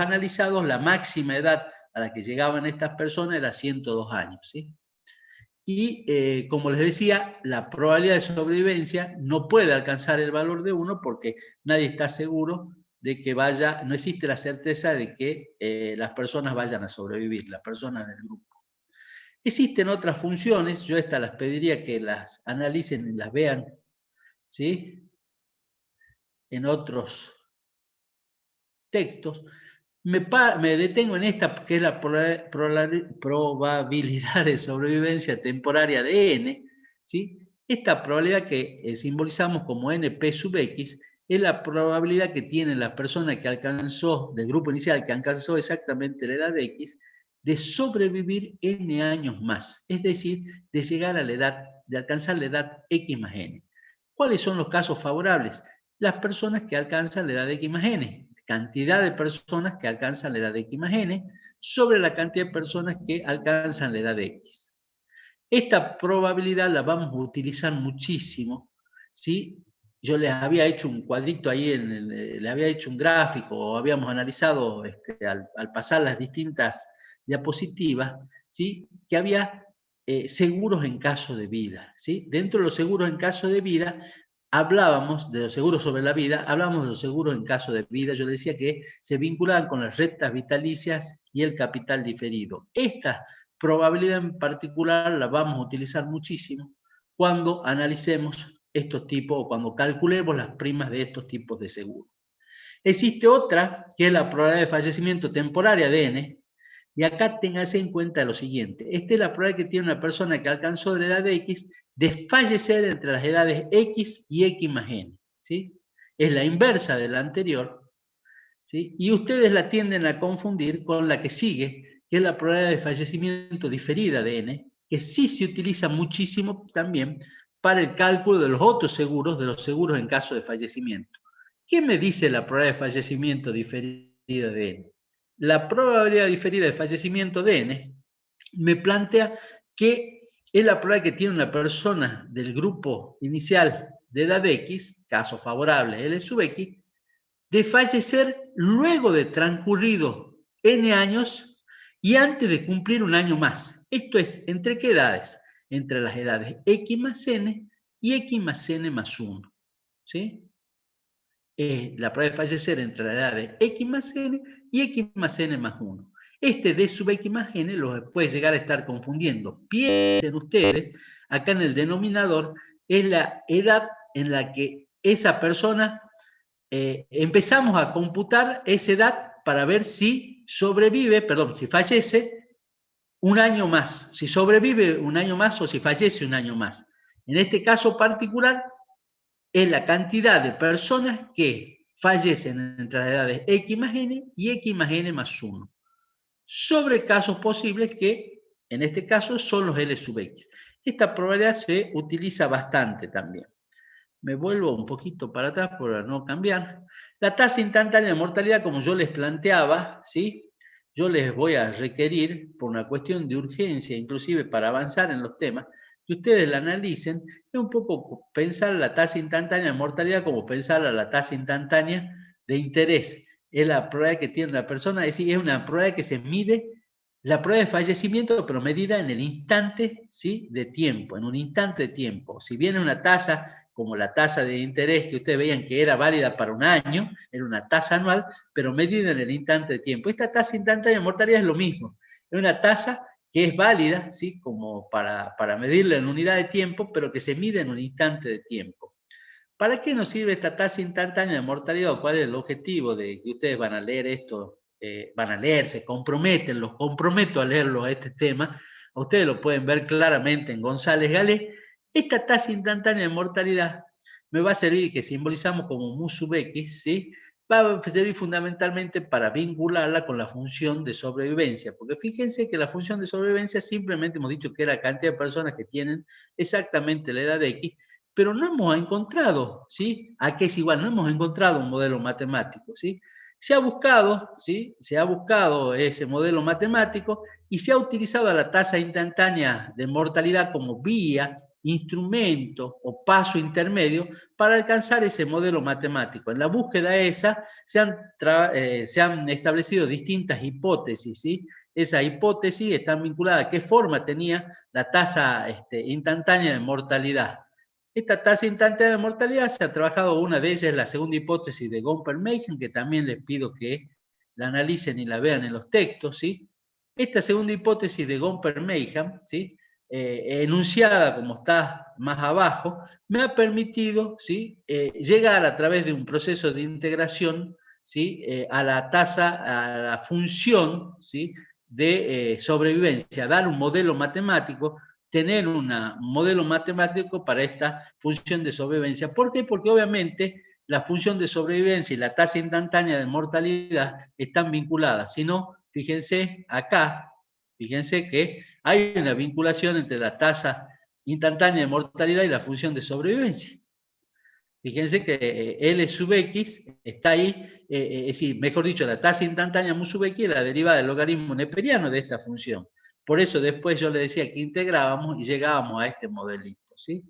analizados, la máxima edad a la que llegaban estas personas era 102 años, ¿sí? Y como les decía, la probabilidad de sobrevivencia no puede alcanzar el valor de 1 porque nadie está seguro de que no existe la certeza de que las personas vayan a sobrevivir, las personas del grupo. Existen otras funciones, yo estas las pediría que las analicen y las vean, ¿sí? En otros textos. Me detengo en esta, que es la probabilidad de sobrevivencia temporaria de n, ¿sí? Esta probabilidad que simbolizamos como np sub x es la probabilidad que tiene la persona que alcanzó, del grupo inicial, que alcanzó exactamente la edad de x, de sobrevivir n años más, es decir, de llegar a la edad, de alcanzar la edad x más n. ¿Cuáles son los casos favorables? Las personas que alcanzan la edad de x más n, cantidad de personas que alcanzan la edad de x más n, sobre la cantidad de personas que alcanzan la edad de x. Esta probabilidad la vamos a utilizar muchísimo, ¿sí? Yo les había hecho un cuadrito ahí, les había hecho un gráfico, o habíamos analizado al pasar las distintas diapositivas, ¿sí? Que había seguros en caso de vida, ¿sí? Dentro de los seguros en caso de vida, hablábamos de los seguros sobre la vida, hablábamos de los seguros en caso de vida. Yo decía que se vinculaban con las rentas vitalicias y el capital diferido. Esta probabilidad en particular la vamos a utilizar muchísimo cuando analicemos estos tipos o cuando calculemos las primas de estos tipos de seguro. Existe otra que es la probabilidad de fallecimiento temporaria de n, y acá téngase en cuenta lo siguiente. Esta es la probabilidad que tiene una persona que alcanzó la edad de x de fallecer entre las edades x y x más n, ¿sí? Es la inversa de la anterior, ¿sí? Y ustedes la tienden a confundir con la que sigue, que es la probabilidad de fallecimiento diferida de n, que sí se utiliza muchísimo también para el cálculo de los otros seguros, de los seguros en caso de fallecimiento. ¿Qué me dice la probabilidad de fallecimiento diferida de n? La probabilidad diferida de fallecimiento de n me plantea que es la probabilidad que tiene una persona del grupo inicial de edad x, caso favorable L sub x, de fallecer luego de transcurrido n años y antes de cumplir un año más. Esto es, ¿entre qué edades? Entre las edades x más n y x más n más 1. ¿Sí? La probabilidad de fallecer entre las edades x más n y x más n más 1. Este d sub x más n lo puede llegar a estar confundiendo. Piensen ustedes, acá en el denominador es la edad en la que esa persona empezamos a computar esa edad para ver si si fallece un año más, si sobrevive un año más o si fallece un año más. En este caso particular, es la cantidad de personas que fallecen entre las edades x más n y x más n más 1. Sobre casos posibles que, en este caso, son los L sub x. Esta probabilidad se utiliza bastante también. Me vuelvo un poquito para atrás para no cambiar. La tasa instantánea de mortalidad, como yo les planteaba, ¿sí? Yo les voy a requerir, por una cuestión de urgencia, inclusive para avanzar en los temas, que ustedes la analicen, es un poco pensar la tasa instantánea de mortalidad como pensar la tasa instantánea de interés. Es la probabilidad que tiene la persona, es decir, es una probabilidad que se mide, la probabilidad de fallecimiento, pero medida en el instante, ¿sí? De tiempo, en un instante de tiempo. Si viene una tasa como la tasa de interés que ustedes veían que era válida para un año, era una tasa anual, pero medida en el instante de tiempo. Esta tasa instantánea de mortalidad es lo mismo, es una tasa que es válida, ¿sí? Como para medirla en unidad de tiempo, pero que se mide en un instante de tiempo. ¿Para qué nos sirve esta tasa instantánea de mortalidad? ¿Cuál es el objetivo de que ustedes van a leer esto? Van a leer, se comprometen, los comprometo a leerlo a este tema. Ustedes lo pueden ver claramente en González Galé. Esta tasa instantánea de mortalidad me va a servir, que simbolizamos como mu sub x, ¿sí? Va a servir fundamentalmente para vincularla con la función de sobrevivencia, porque fíjense que la función de sobrevivencia simplemente hemos dicho que era la cantidad de personas que tienen exactamente la edad de X, pero no hemos encontrado, ¿sí? A qué es igual, no hemos encontrado un modelo matemático, ¿sí? Se ha buscado, ¿sí? Se ha buscado ese modelo matemático y se ha utilizado la tasa instantánea de mortalidad como vía, instrumento o paso intermedio para alcanzar ese modelo matemático. En la búsqueda esa se han establecido distintas hipótesis, ¿sí? Esas hipótesis están vinculadas a qué forma tenía la tasa instantánea de mortalidad. Esta tasa instantánea de mortalidad se ha trabajado, una de ellas es la segunda hipótesis de Gomperz-Meijen, que también les pido que la analicen y la vean en los textos, ¿sí? Esta segunda hipótesis de Gomperz-Meijen, ¿sí? Enunciada como está más abajo, me ha permitido, ¿sí? Llegar a través de un proceso de integración, ¿sí? A la tasa, a la función, ¿sí? De sobrevivencia, dar un modelo matemático, tener un modelo matemático para esta función de sobrevivencia. ¿Por qué? Porque obviamente la función de sobrevivencia y la tasa instantánea de mortalidad están vinculadas. Si no, fíjense acá, fíjense que hay una vinculación entre la tasa instantánea de mortalidad y la función de sobrevivencia. Fíjense que L sub X está ahí, es decir, mejor dicho, la tasa instantánea mu sub X es la derivada del logaritmo neperiano de esta función. Por eso después yo le decía que integrábamos y llegábamos a este modelito, ¿sí?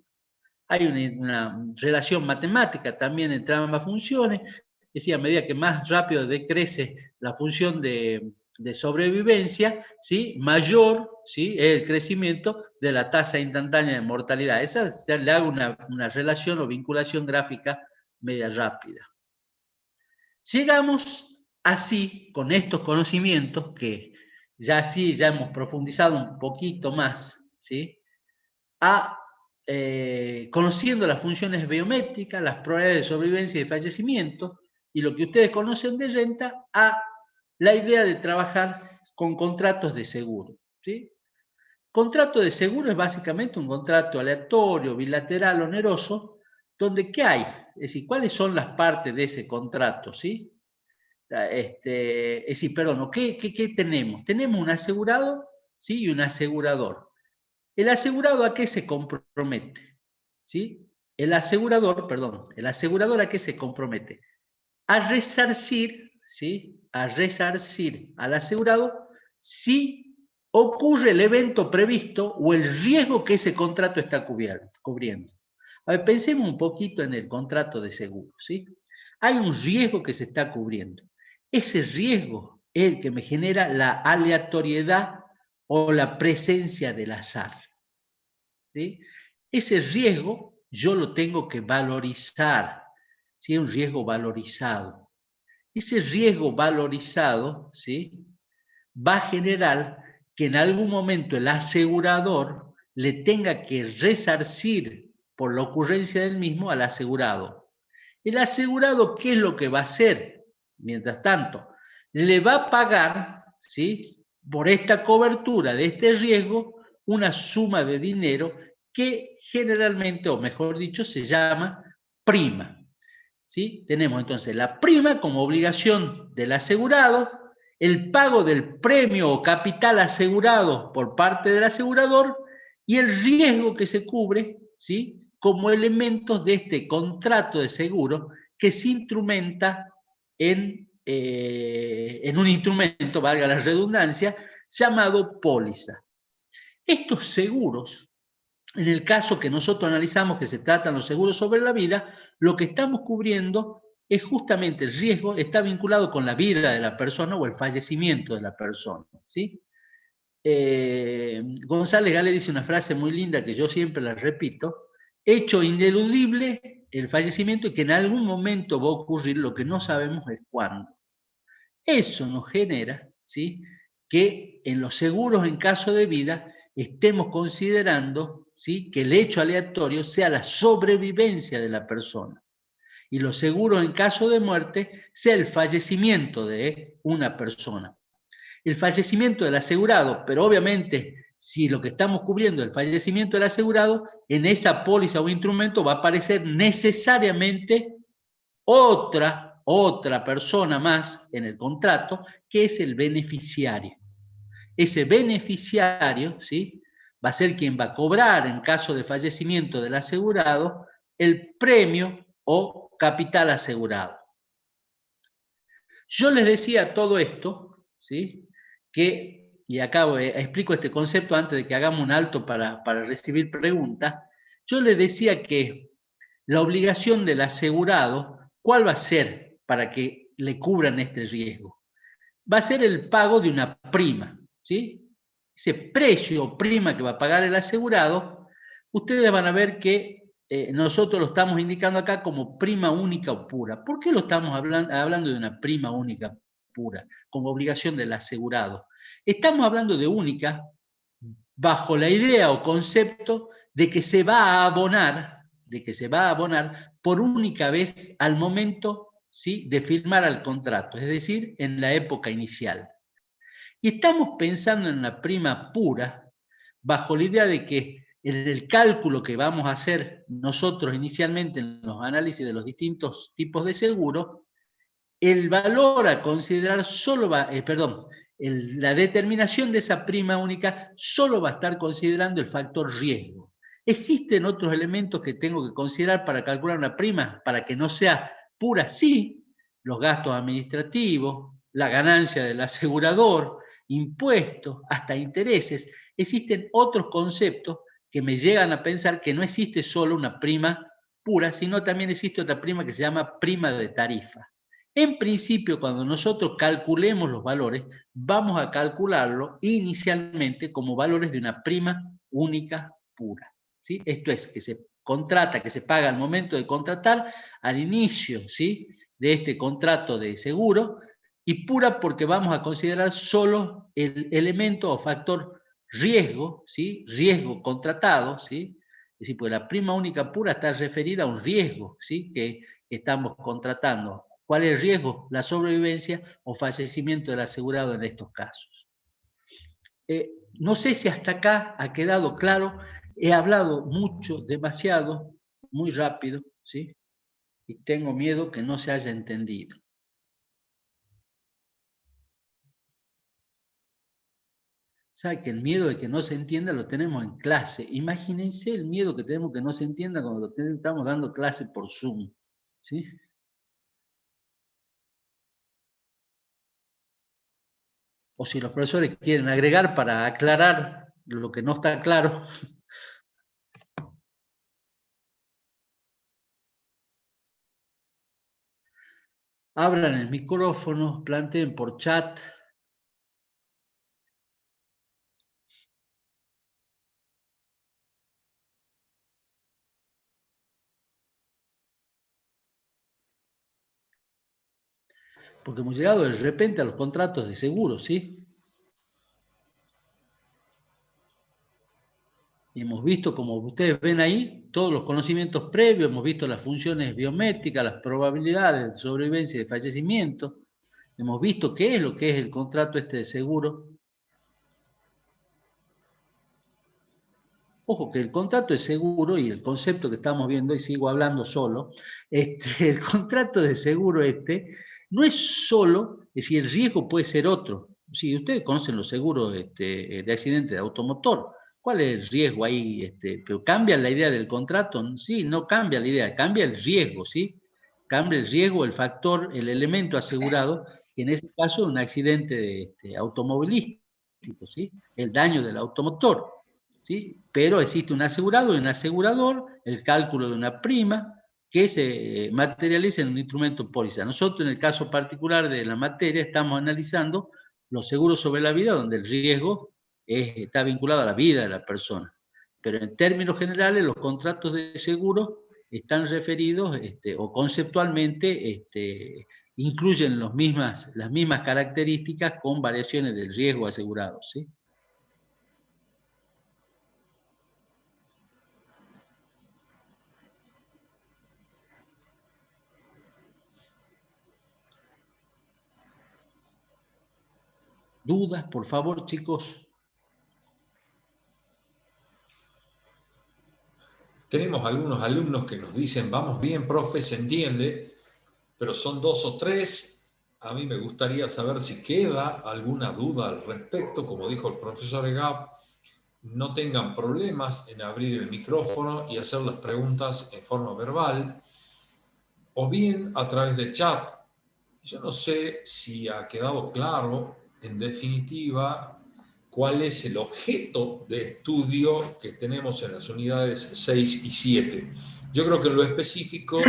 Hay una relación matemática también entre ambas funciones, es decir, a medida que más rápido decrece la función de sobrevivencia, ¿sí? Mayor, ¿sí? Es el crecimiento de la tasa instantánea de mortalidad. Esa le hago una relación o vinculación gráfica media rápida. Llegamos así, con estos conocimientos, que ya sí, ya hemos profundizado un poquito más, ¿sí? A conociendo las funciones biométricas, las probabilidades de sobrevivencia y de fallecimiento, y lo que ustedes conocen de renta, a la idea de trabajar con contratos de seguro, ¿sí? Contrato de seguro es básicamente un contrato aleatorio, bilateral, oneroso, donde ¿qué hay? Es decir, ¿cuáles son las partes de ese contrato, ¿sí? Es decir, perdón, ¿qué tenemos? Tenemos un asegurado, ¿sí? Y un asegurador. ¿El asegurado a qué se compromete? ¿Sí? El asegurador ¿a qué se compromete? A resarcir, ¿sí? A resarcir al asegurado si ocurre el evento previsto o el riesgo que ese contrato está cubriendo. A ver, pensemos un poquito en el contrato de seguro, ¿sí? Hay un riesgo que se está cubriendo. Ese riesgo es el que me genera la aleatoriedad o la presencia del azar, ¿sí? Ese riesgo yo lo tengo que valorizar, ¿sí? Un riesgo valorizado. Ese riesgo valorizado, ¿sí? Va a generar que en algún momento el asegurador le tenga que resarcir por la ocurrencia del mismo al asegurado. El asegurado, ¿qué es lo que va a hacer? Mientras tanto, le va a pagar, ¿sí? Por esta cobertura de este riesgo, una suma de dinero que generalmente, o mejor dicho, se llama prima, ¿sí? Tenemos entonces la prima como obligación del asegurado, el pago del premio o capital asegurado por parte del asegurador y el riesgo que se cubre, ¿sí? Como elementos de este contrato de seguro que se instrumenta en un instrumento, valga la redundancia, llamado póliza. Estos seguros, en el caso que nosotros analizamos, que se tratan los seguros sobre la vida, lo que estamos cubriendo es justamente el riesgo, está vinculado con la vida de la persona o el fallecimiento de la persona, ¿sí? González Gale dice una frase muy linda que yo siempre la repito: hecho ineludible el fallecimiento y que en algún momento va a ocurrir, lo que no sabemos es cuándo. Eso nos genera, ¿sí? Que en los seguros en caso de vida estemos considerando, ¿sí? Que el hecho aleatorio sea la sobrevivencia de la persona. Y los seguros en caso de muerte sea el fallecimiento de una persona. El fallecimiento del asegurado, pero obviamente si lo que estamos cubriendo es el fallecimiento del asegurado, en esa póliza o instrumento va a aparecer necesariamente otra persona más en el contrato, que es el beneficiario. Ese beneficiario, ¿sí?, va a ser quien va a cobrar, en caso de fallecimiento del asegurado, el premio o capital asegurado. Yo les decía todo esto, ¿sí?, y acá explico este concepto antes de que hagamos un alto para recibir preguntas. Yo les decía que la obligación del asegurado, ¿cuál va a ser para que le cubran este riesgo? Va a ser el pago de una prima, ¿sí? Ese precio o prima que va a pagar el asegurado, ustedes van a ver que nosotros lo estamos indicando acá como prima única o pura. ¿Por qué lo estamos hablando de una prima única pura, como obligación del asegurado? Estamos hablando de única bajo la idea o concepto de que se va a abonar, por única vez al momento, ¿sí?, de firmar el contrato, es decir, en la época inicial. Y estamos pensando en una prima pura bajo la idea de que en el cálculo que vamos a hacer nosotros inicialmente en los análisis de los distintos tipos de seguro, el valor a considerar solo va, la determinación de esa prima única solo va a estar considerando el factor riesgo. ¿Existen otros elementos que tengo que considerar para calcular una prima para que no sea pura? Sí, los gastos administrativos, la ganancia del asegurador, impuestos, hasta intereses. Existen otros conceptos que me llegan a pensar que no existe solo una prima pura, sino también existe otra prima que se llama prima de tarifa. En principio, cuando nosotros calculemos los valores, vamos a calcularlo inicialmente como valores de una prima única pura, ¿sí? Esto es, que se contrata, que se paga al momento de contratar, al inicio, ¿sí?, de este contrato de seguro, y pura porque vamos a considerar solo el elemento o factor riesgo, ¿sí?, riesgo contratado, ¿sí? Es decir, pues la prima única pura está referida a un riesgo, ¿sí?, que estamos contratando. ¿Cuál es el riesgo? La sobrevivencia o fallecimiento del asegurado en estos casos. No sé si hasta acá ha quedado claro. He hablado mucho, demasiado, muy rápido, ¿sí? Y tengo miedo que no se haya entendido. ¿Sabe que el miedo de que no se entienda lo tenemos en clase? Imagínense el miedo que tenemos que no se entienda cuando estamos dando clase por Zoom, ¿sí? O si los profesores quieren agregar para aclarar lo que no está claro. Abran el micrófono, planteen por chat. Porque hemos llegado de repente a los contratos de seguro, ¿sí? Y hemos visto, como ustedes ven ahí, todos los conocimientos previos, hemos visto las funciones biométricas, las probabilidades de sobrevivencia y de fallecimiento, hemos visto qué es lo que es el contrato este de seguro. Ojo que el contrato de seguro y el concepto que estamos viendo, y sigo hablando solo, el contrato de seguro no es solo, es decir, el riesgo puede ser otro. Si ustedes conocen los seguros de accidente de automotor, ¿cuál es el riesgo ahí? ¿Pero cambia la idea del contrato? Sí, no cambia la idea, cambia el riesgo, ¿sí? Cambia el riesgo, el factor, el elemento asegurado, que en este caso es un accidente automovilístico, ¿sí? El daño del automotor, ¿sí? Pero existe un asegurado y un asegurador, el cálculo de una prima, que se materializa en un instrumento póliza. Nosotros, en el caso particular de la materia, estamos analizando los seguros sobre la vida, donde el riesgo está vinculado a la vida de la persona. Pero en términos generales, los contratos de seguro están referidos o conceptualmente incluyen las mismas características con variaciones del riesgo asegurado, ¿sí? ¿Dudas, por favor, chicos? tenemos algunos alumnos que nos dicen, vamos bien, profe, se entiende, pero son 2 o 3. A mí me gustaría saber si queda alguna duda al respecto. Como dijo el profesor Egab, no tengan problemas en abrir el micrófono y hacer las preguntas en forma verbal, o bien a través del chat. Yo no sé si ha quedado claro, en definitiva, cuál es el objeto de estudio que tenemos en las unidades 6 y 7. Yo creo que en lo específico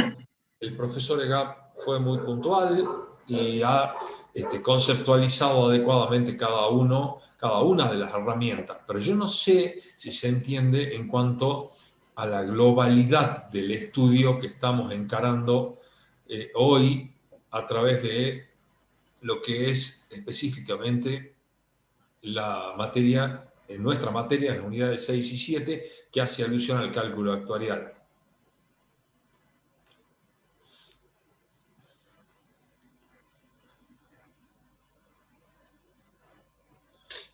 el profesor Egab fue muy puntual y ha conceptualizado adecuadamente cada una de las herramientas, pero yo no sé si se entiende en cuanto a la globalidad del estudio que estamos encarando hoy a través de lo que es específicamente la materia, en nuestra materia, en las unidades 6 y 7, que hace alusión al cálculo actuarial.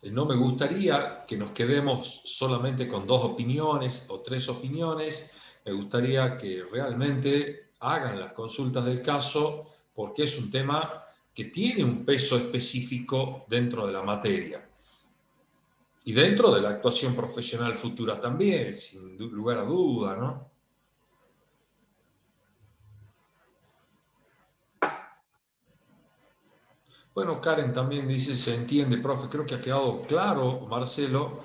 No me gustaría que nos quedemos solamente con 2 opiniones o 3 opiniones. Me gustaría que realmente hagan las consultas del caso, porque es un tema que tiene un peso específico dentro de la materia. Y dentro de la actuación profesional futura también, sin lugar a duda, ¿no? Bueno, Karen también dice, se entiende, profe, creo que ha quedado claro, Marcelo.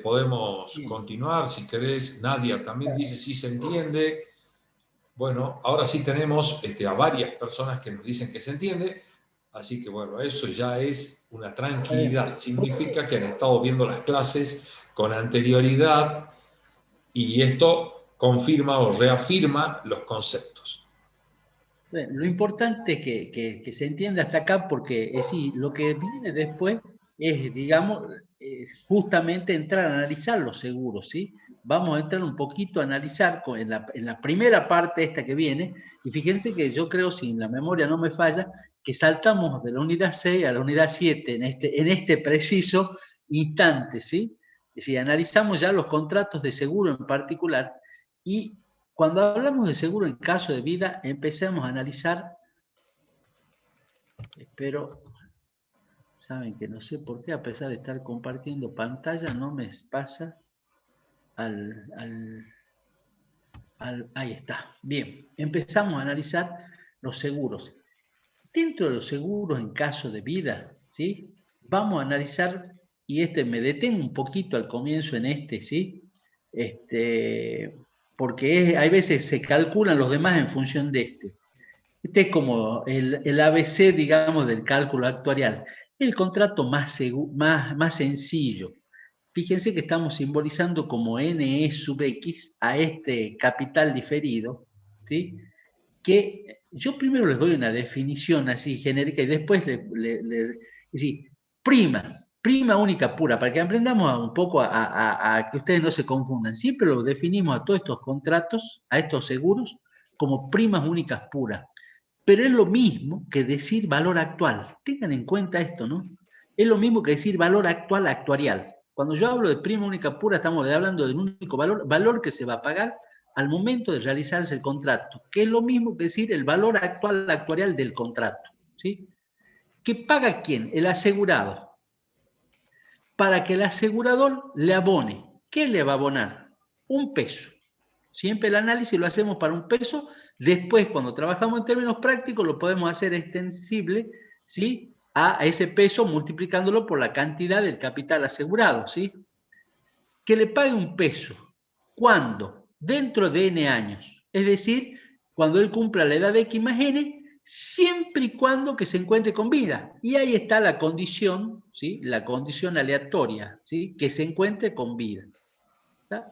Podemos continuar si querés. Nadia también dice, sí se entiende. Bueno, ahora sí tenemos a varias personas que nos dicen que se entiende, así que bueno, eso ya es una tranquilidad. Significa que han estado viendo las clases con anterioridad y esto confirma o reafirma los conceptos. Bueno, lo importante es que se entienda hasta acá, porque sí, lo que viene después es, digamos, justamente entrar a analizar los seguros, ¿sí? Vamos a entrar un poquito a analizar en la primera parte esta que viene, y fíjense que yo creo, si la memoria no me falla, que saltamos de la unidad 6 a la unidad 7 en este preciso instante, ¿sí? Es decir, analizamos ya los contratos de seguro en particular, y cuando hablamos de seguro en caso de vida, empecemos a analizar, espero, saben que no sé por qué, a pesar de estar compartiendo pantalla, no me pasa ahí está. Bien, empezamos a analizar los seguros. Dentro de los seguros en caso de vida, ¿sí? Vamos a analizar, y me detengo un poquito al comienzo en ¿sí? Porque hay veces se calculan los demás en función de este. Este es como el ABC, digamos, del cálculo actuarial. El contrato más sencillo. Fíjense que estamos simbolizando como NE sub X a este capital diferido, ¿sí? Que yo primero les doy una definición así genérica y después es decir, prima única pura, para que aprendamos un poco a que ustedes no se confundan. Siempre lo definimos a todos estos contratos, a estos seguros, como primas únicas puras. Pero es lo mismo que decir valor actual. Tengan en cuenta esto, ¿no? Es lo mismo que decir valor actual actuarial. Cuando yo hablo de prima única pura, estamos hablando del único valor que se va a pagar al momento de realizarse el contrato, que es lo mismo que decir el valor actual actuarial del contrato, ¿sí? ¿Qué paga quién? El asegurado. Para que el asegurador le abone. ¿Qué le va a abonar? 1 peso. Siempre el análisis lo hacemos para 1 peso. Después, cuando trabajamos en términos prácticos, lo podemos hacer extensible, ¿sí? A ese peso multiplicándolo por la cantidad del capital asegurado, ¿sí? Que le pague 1 peso. ¿Cuándo? Dentro de N años. Es decir, cuando él cumpla la edad de X más N, siempre y cuando que se encuentre con vida. Y ahí está la condición, ¿sí? La condición aleatoria, ¿sí? Que se encuentre con vida. ¿Está?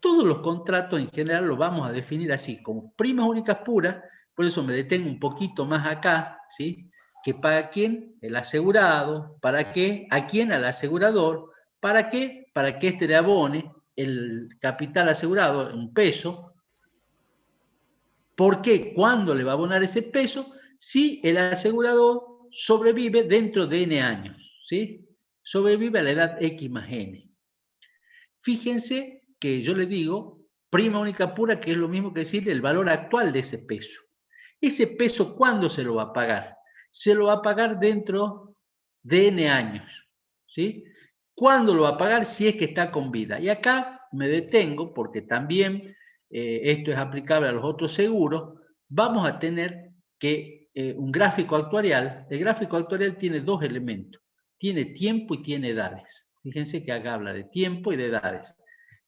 Todos los contratos en general los vamos a definir así, como primas únicas puras, por eso me detengo un poquito más acá, ¿sí? ¿Que paga quién? El asegurado. ¿Para qué? ¿A quién? Al asegurador. ¿Para qué? Para que le abone el capital asegurado en 1 peso. ¿Por qué? ¿Cuándo le va a abonar ese peso? Si el asegurador sobrevive dentro de N años, ¿sí? Sobrevive a la edad X más N. Fíjense que yo le digo prima única pura, que es lo mismo que decir el valor actual de ese peso. Ese peso, ¿cuándo se lo va a pagar? Se lo va a pagar dentro de N años, ¿sí? ¿Cuándo lo va a pagar? Si es que está con vida. Y acá me detengo porque también esto es aplicable a los otros seguros. Vamos a tener que un gráfico actuarial, el gráfico actuarial tiene dos elementos, tiene tiempo y tiene edades. Fíjense que acá habla de tiempo y de edades.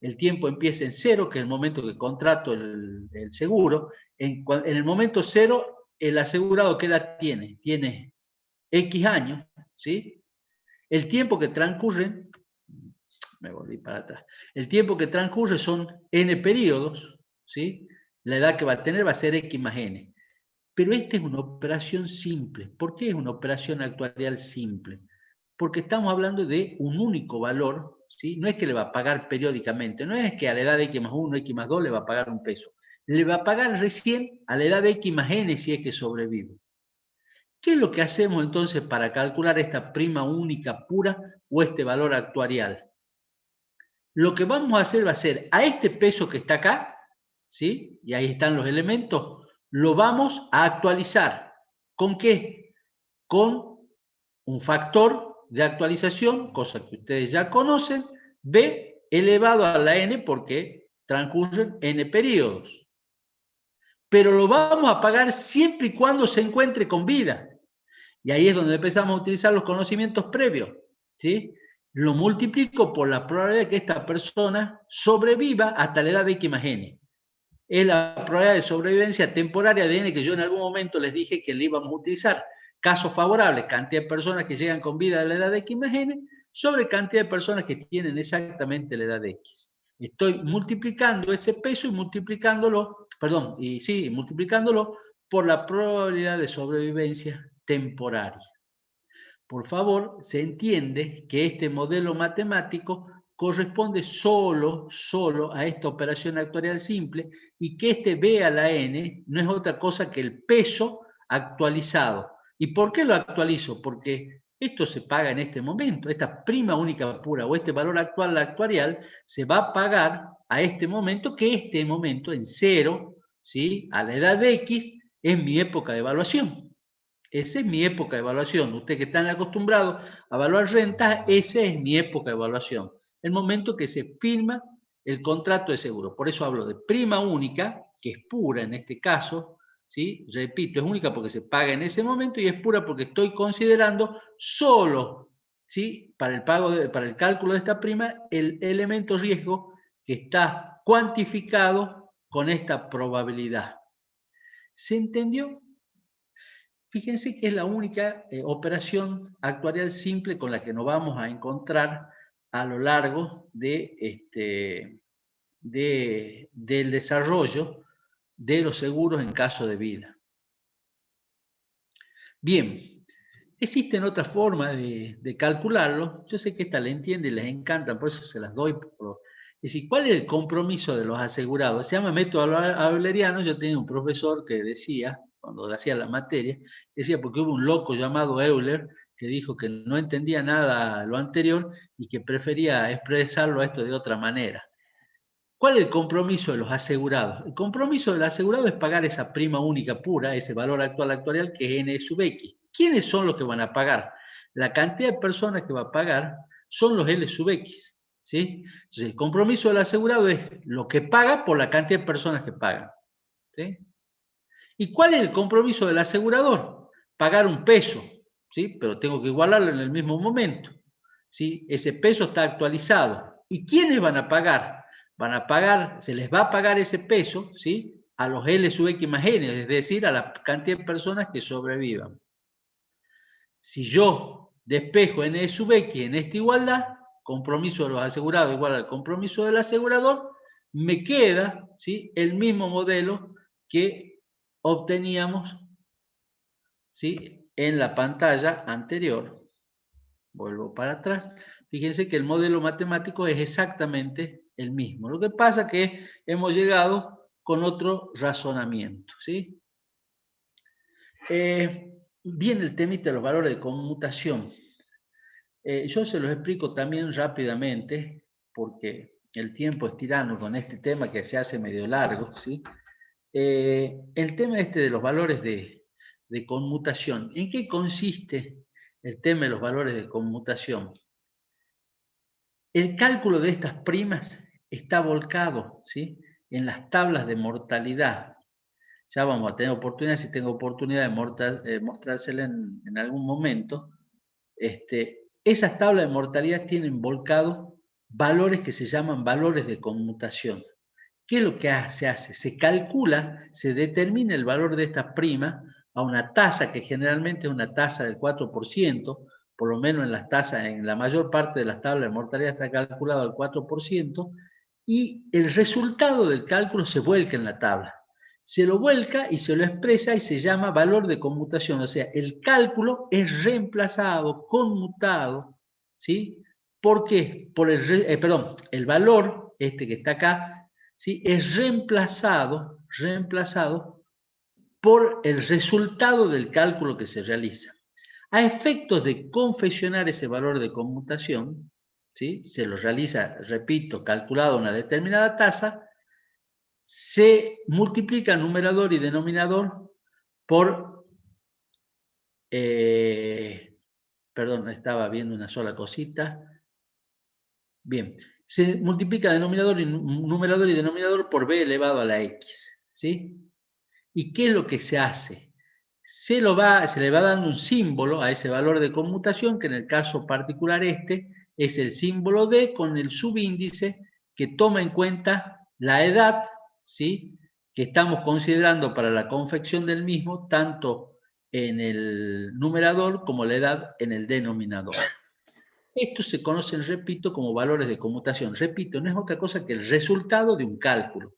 El tiempo empieza en 0, que es el momento que contrato el seguro. En el momento 0, el asegurado, ¿qué edad tiene? Tiene X años, ¿sí? El tiempo que transcurre, me volví para atrás, el tiempo que transcurre son N periodos, ¿sí? La edad que va a tener va a ser X más N. Pero esta es una operación simple. ¿Por qué es una operación actuarial simple? Porque estamos hablando de un único valor, ¿sí? No es que le va a pagar periódicamente, no es que a la edad de X más 1, X más 2 le va a pagar un peso. Le va a pagar recién a la edad de X más N si es que sobrevive. ¿Qué es lo que hacemos entonces para calcular esta prima única pura o este valor actuarial? Lo que vamos a hacer va a ser a este peso que está acá, ¿sí? Y ahí están los elementos, lo vamos a actualizar. ¿Con qué? Con un factor de actualización, cosa que ustedes ya conocen, B elevado a la n porque transcurren n periodos. Pero lo vamos a pagar siempre y cuando se encuentre con vida. Y ahí es donde empezamos a utilizar los conocimientos previos, ¿sí? Lo multiplico por la probabilidad de que esta persona sobreviva hasta la edad de X más N. Es la probabilidad de sobrevivencia temporaria de N que yo en algún momento les dije que le íbamos a utilizar. Caso favorable, cantidad de personas que llegan con vida a la edad de X más N, sobre cantidad de personas que tienen exactamente la edad de X. Estoy multiplicando ese peso y multiplicándolo por la probabilidad de sobrevivencia temporaria. Por favor, se entiende que este modelo matemático corresponde solo a esta operación actuarial simple y que este B a la N no es otra cosa que el peso actualizado. ¿Y por qué lo actualizo? Porque esto se paga en este momento, esta prima única pura o este valor actual actuarial se va a pagar a este momento, que este momento en 0, ¿sí? A la edad de X es mi época de evaluación. Esa es mi época de evaluación. Usted que está acostumbrado a evaluar rentas, esa es mi época de evaluación. El momento que se firma el contrato de seguro. Por eso hablo de prima única, que es pura en este caso, ¿sí? Repito, es única porque se paga en ese momento y es pura porque estoy considerando solo, ¿sí? Para el cálculo de esta prima, el elemento riesgo que está cuantificado con esta probabilidad. ¿Se entendió? Fíjense que es la única operación actuarial simple con la que nos vamos a encontrar a lo largo del desarrollo de los seguros en caso de vida. Bien, existen otras formas de calcularlo. Yo sé que esta la entienden y les encanta, por eso se las doy. Es decir, ¿cuál es el compromiso de los asegurados? Se llama método euleriano. Yo tenía un profesor que decía, cuando hacía la materia, decía porque hubo un loco llamado Euler que dijo que no entendía nada lo anterior y que prefería expresarlo a esto de otra manera. ¿Cuál es el compromiso de los asegurados? El compromiso del asegurado es pagar esa prima única pura, ese valor actual actuarial que es N sub X. ¿Quiénes son los que van a pagar? La cantidad de personas que va a pagar son los L sub X, ¿sí? Entonces el compromiso del asegurado es lo que paga por la cantidad de personas que pagan, ¿sí? ¿Y cuál es el compromiso del asegurador? Pagar un peso, ¿sí? Pero tengo que igualarlo en el mismo momento, ¿sí? Ese peso está actualizado. ¿Y quiénes van a pagar? Van a pagar, se les va a pagar ese peso, ¿sí? A los L sub X más N, es decir, a la cantidad de personas que sobrevivan. Si yo despejo N sub X en esta igualdad, compromiso de los asegurados igual al compromiso del asegurador, me queda, ¿sí? El mismo modelo que obteníamos, ¿sí? En la pantalla anterior. Vuelvo para atrás. Fíjense que el modelo matemático es exactamente el mismo. Lo que pasa es que hemos llegado con otro razonamiento, ¿sí? Viene el temita de los valores de conmutación. Yo se los explico también rápidamente, porque el tiempo es tirano con este tema que se hace medio largo, ¿sí? El tema este de los valores de conmutación. ¿En qué consiste el tema de los valores de conmutación? El cálculo de estas primas está volcado, ¿sí?, en las tablas de mortalidad. Ya vamos a tener oportunidad, si tengo oportunidad de mostrársela en algún momento. Esas tablas de mortalidad tienen volcados valores que se llaman valores de conmutación. ¿Qué es lo que se hace? Se calcula, se determina el valor de esta prima a una tasa que generalmente es una tasa del 4%, por lo menos en las tasas, en la mayor parte de las tablas de mortalidad está calculado al 4%, y el resultado del cálculo se vuelca en la tabla. Se lo vuelca y se lo expresa y se llama valor de conmutación. O sea, el cálculo es reemplazado, conmutado, ¿sí? ¿Por qué? Por el valor, que está acá, ¿sí?, es reemplazado por el resultado del cálculo que se realiza. A efectos de confeccionar ese valor de conmutación, ¿sí?, se lo realiza, repito, calculado a una determinada tasa, se multiplica numerador y denominador por, perdón, estaba viendo una sola cosita. Bien, se multiplica numerador y denominador por b elevado a la x, ¿sí? ¿Y qué es lo que se hace? Se le va dando un símbolo a ese valor de conmutación, que en el caso particular es el símbolo D con el subíndice que toma en cuenta la edad, ¿sí?, que estamos considerando para la confección del mismo, tanto en el numerador como la edad en el denominador. Estos se conocen, repito, como valores de conmutación. Repito, no es otra cosa que el resultado de un cálculo,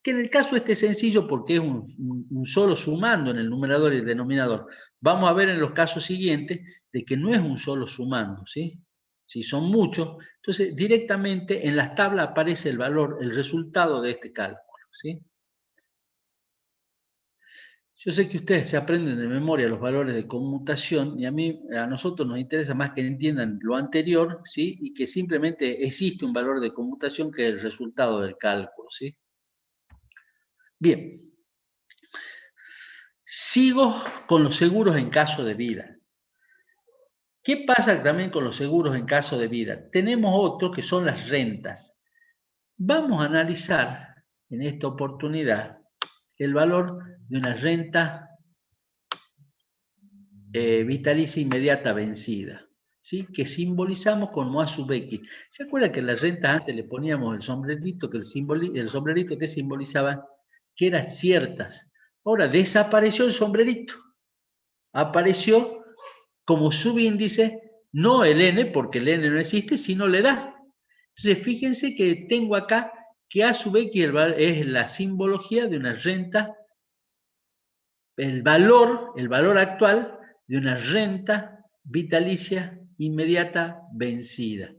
que en el caso es sencillo porque es un solo sumando en el numerador y el denominador. Vamos a ver en los casos siguientes de que no es un solo sumando, ¿sí? Si son muchos, entonces directamente en las tablas aparece el valor, el resultado de este cálculo, ¿sí? Yo sé que ustedes se aprenden de memoria los valores de conmutación y a nosotros nos interesa más que entiendan lo anterior, ¿sí?, y que simplemente existe un valor de conmutación que es el resultado del cálculo, ¿sí? Bien. Sigo con los seguros en caso de vida. ¿Qué pasa también con los seguros en caso de vida? Tenemos otros que son las rentas. Vamos a analizar en esta oportunidad el valor de una renta vitalicia inmediata vencida, ¿sí?, que simbolizamos con MOA sub X. ¿Se acuerdan que en las rentas antes le poníamos el sombrerito, que el sombrerito que simbolizaba que eran ciertas? Ahora desapareció el sombrerito, apareció como subíndice no el N, porque el N no existe, sino la edad. Entonces fíjense que tengo acá que A sub X es la simbología de una renta, el valor actual de una renta vitalicia inmediata vencida.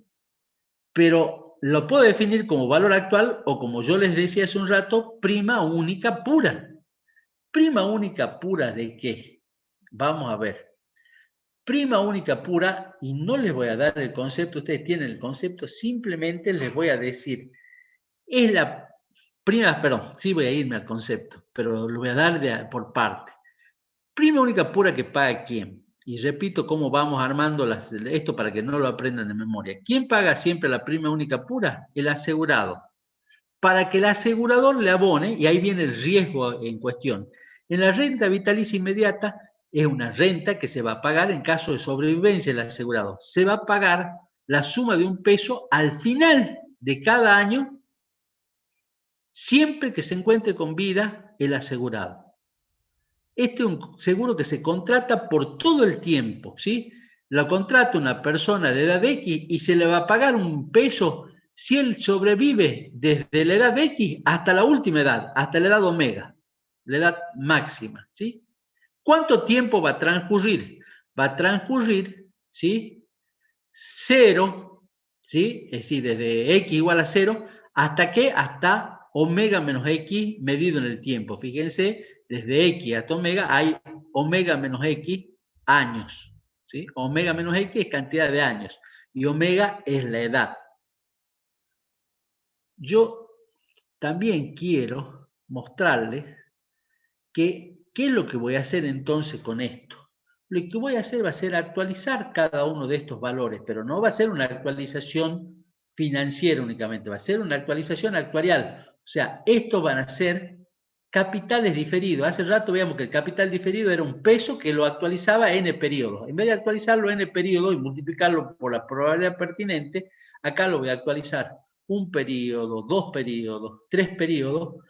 Pero lo puedo definir como valor actual o, como yo les decía hace un rato, prima única pura. ¿Prima única pura de qué? Vamos a ver. Prima única pura, y no les voy a dar el concepto, ustedes tienen el concepto, simplemente les voy a decir, es la prima, perdón, sí voy a irme al concepto, pero lo voy a dar por parte. Prima única pura que paga quién. Y repito cómo vamos armando esto para que no lo aprendan de memoria. ¿Quién paga siempre la prima única pura? El asegurado. Para que el asegurador le abone, y ahí viene el riesgo en cuestión. En la renta vitalicia inmediata es una renta que se va a pagar en caso de sobrevivencia del asegurado. Se va a pagar la suma de $1 al final de cada año, siempre que se encuentre con vida el asegurado. Este es un seguro que se contrata por todo el tiempo, ¿sí? Lo contrata una persona de edad X y se le va a pagar $1 si él sobrevive desde la edad X hasta la última edad, hasta la edad omega, la edad máxima, ¿sí? ¿Cuánto tiempo va a transcurrir? Va a transcurrir, ¿sí?, 0, ¿sí?, es decir, desde X igual a 0, ¿hasta qué? Hasta omega menos X medido en el tiempo. Fíjense, desde X hasta omega hay omega menos X años, ¿sí? Omega menos X es cantidad de años y omega es la edad. yo también quiero mostrarles qué es lo que voy a hacer entonces con esto. Lo que voy a hacer va a ser actualizar cada uno de estos valores, pero no va a ser una actualización financiera únicamente, va a ser una actualización actuarial. O sea, estos van a ser capitales diferidos. Hace rato veíamos que el capital diferido era un peso que lo actualizaba n periodos. En vez de actualizarlo n periodos y multiplicarlo por la probabilidad pertinente, acá lo voy a actualizar un periodo, 2 periodos, 3 periodos,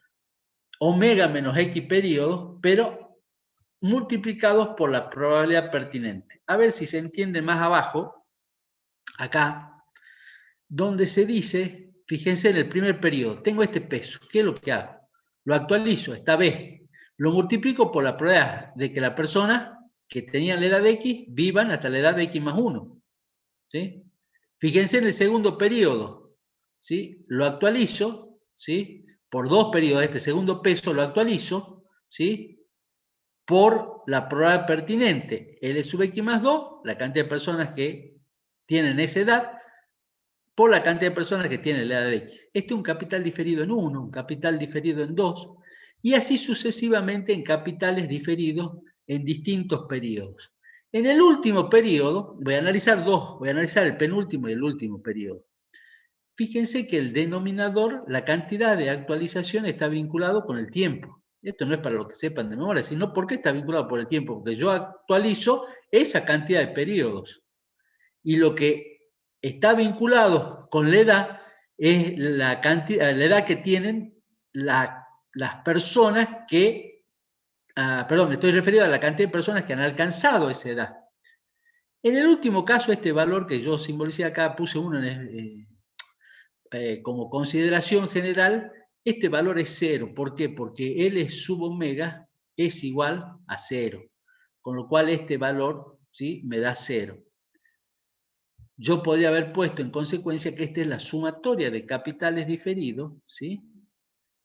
omega menos x periodos, pero multiplicados por la probabilidad pertinente. A ver si se entiende más abajo, acá, donde se dice, fíjense en el primer periodo, tengo este peso, ¿qué es lo que hago? Lo actualizo, esta vez, lo multiplico por la probabilidad de que la persona que tenía la edad de x vivan hasta la edad de x más 1. ¿Sí? Fíjense en el segundo periodo, ¿sí? Lo actualizo, ¿sí? Por 2 periodos, este segundo peso lo actualizo, ¿sí? Por la probabilidad pertinente, L sub x más 2, la cantidad de personas que tienen esa edad, por la cantidad de personas que tienen la edad de x. Este es un capital diferido en 1, un capital diferido en 2, y así sucesivamente en capitales diferidos en distintos periodos. En el último periodo, voy a analizar dos, voy a analizar el penúltimo y el último periodo. Fíjense que el denominador, la cantidad de actualización está vinculado con el tiempo. Esto no es para los que sepan de memoria, sino porque está vinculado por el tiempo, porque yo actualizo esa cantidad de periodos. Y lo que está vinculado con la edad es la edad que tienen las personas que, perdón, me estoy refiriendo a la cantidad de personas que han alcanzado esa edad. En el último caso, este valor que yo simbolicé acá, puse uno como consideración general, este valor es 0. ¿Por qué? Porque L sub omega es igual a 0. Con lo cual este valor, ¿sí?, me da 0. Yo podría haber puesto en consecuencia que esta es la sumatoria de capitales diferidos, ¿sí?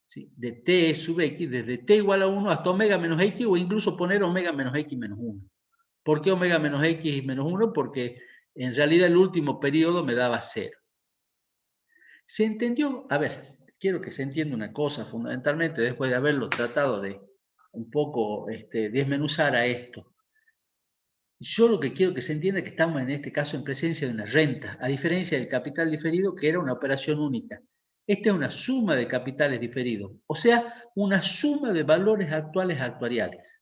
¿Sí? De t sub x, desde t igual a 1 hasta omega menos x, o incluso poner omega menos x menos 1. ¿Por qué omega menos x menos 1? Porque en realidad el último periodo me daba 0. ¿Se entendió? A ver, quiero que se entienda una cosa fundamentalmente, después de haberlo tratado de un poco desmenuzar a esto. Yo lo que quiero que se entienda es que estamos en este caso en presencia de una renta, a diferencia del capital diferido, que era una operación única. Esta es una suma de capitales diferidos, o sea, una suma de valores actuales actuariales,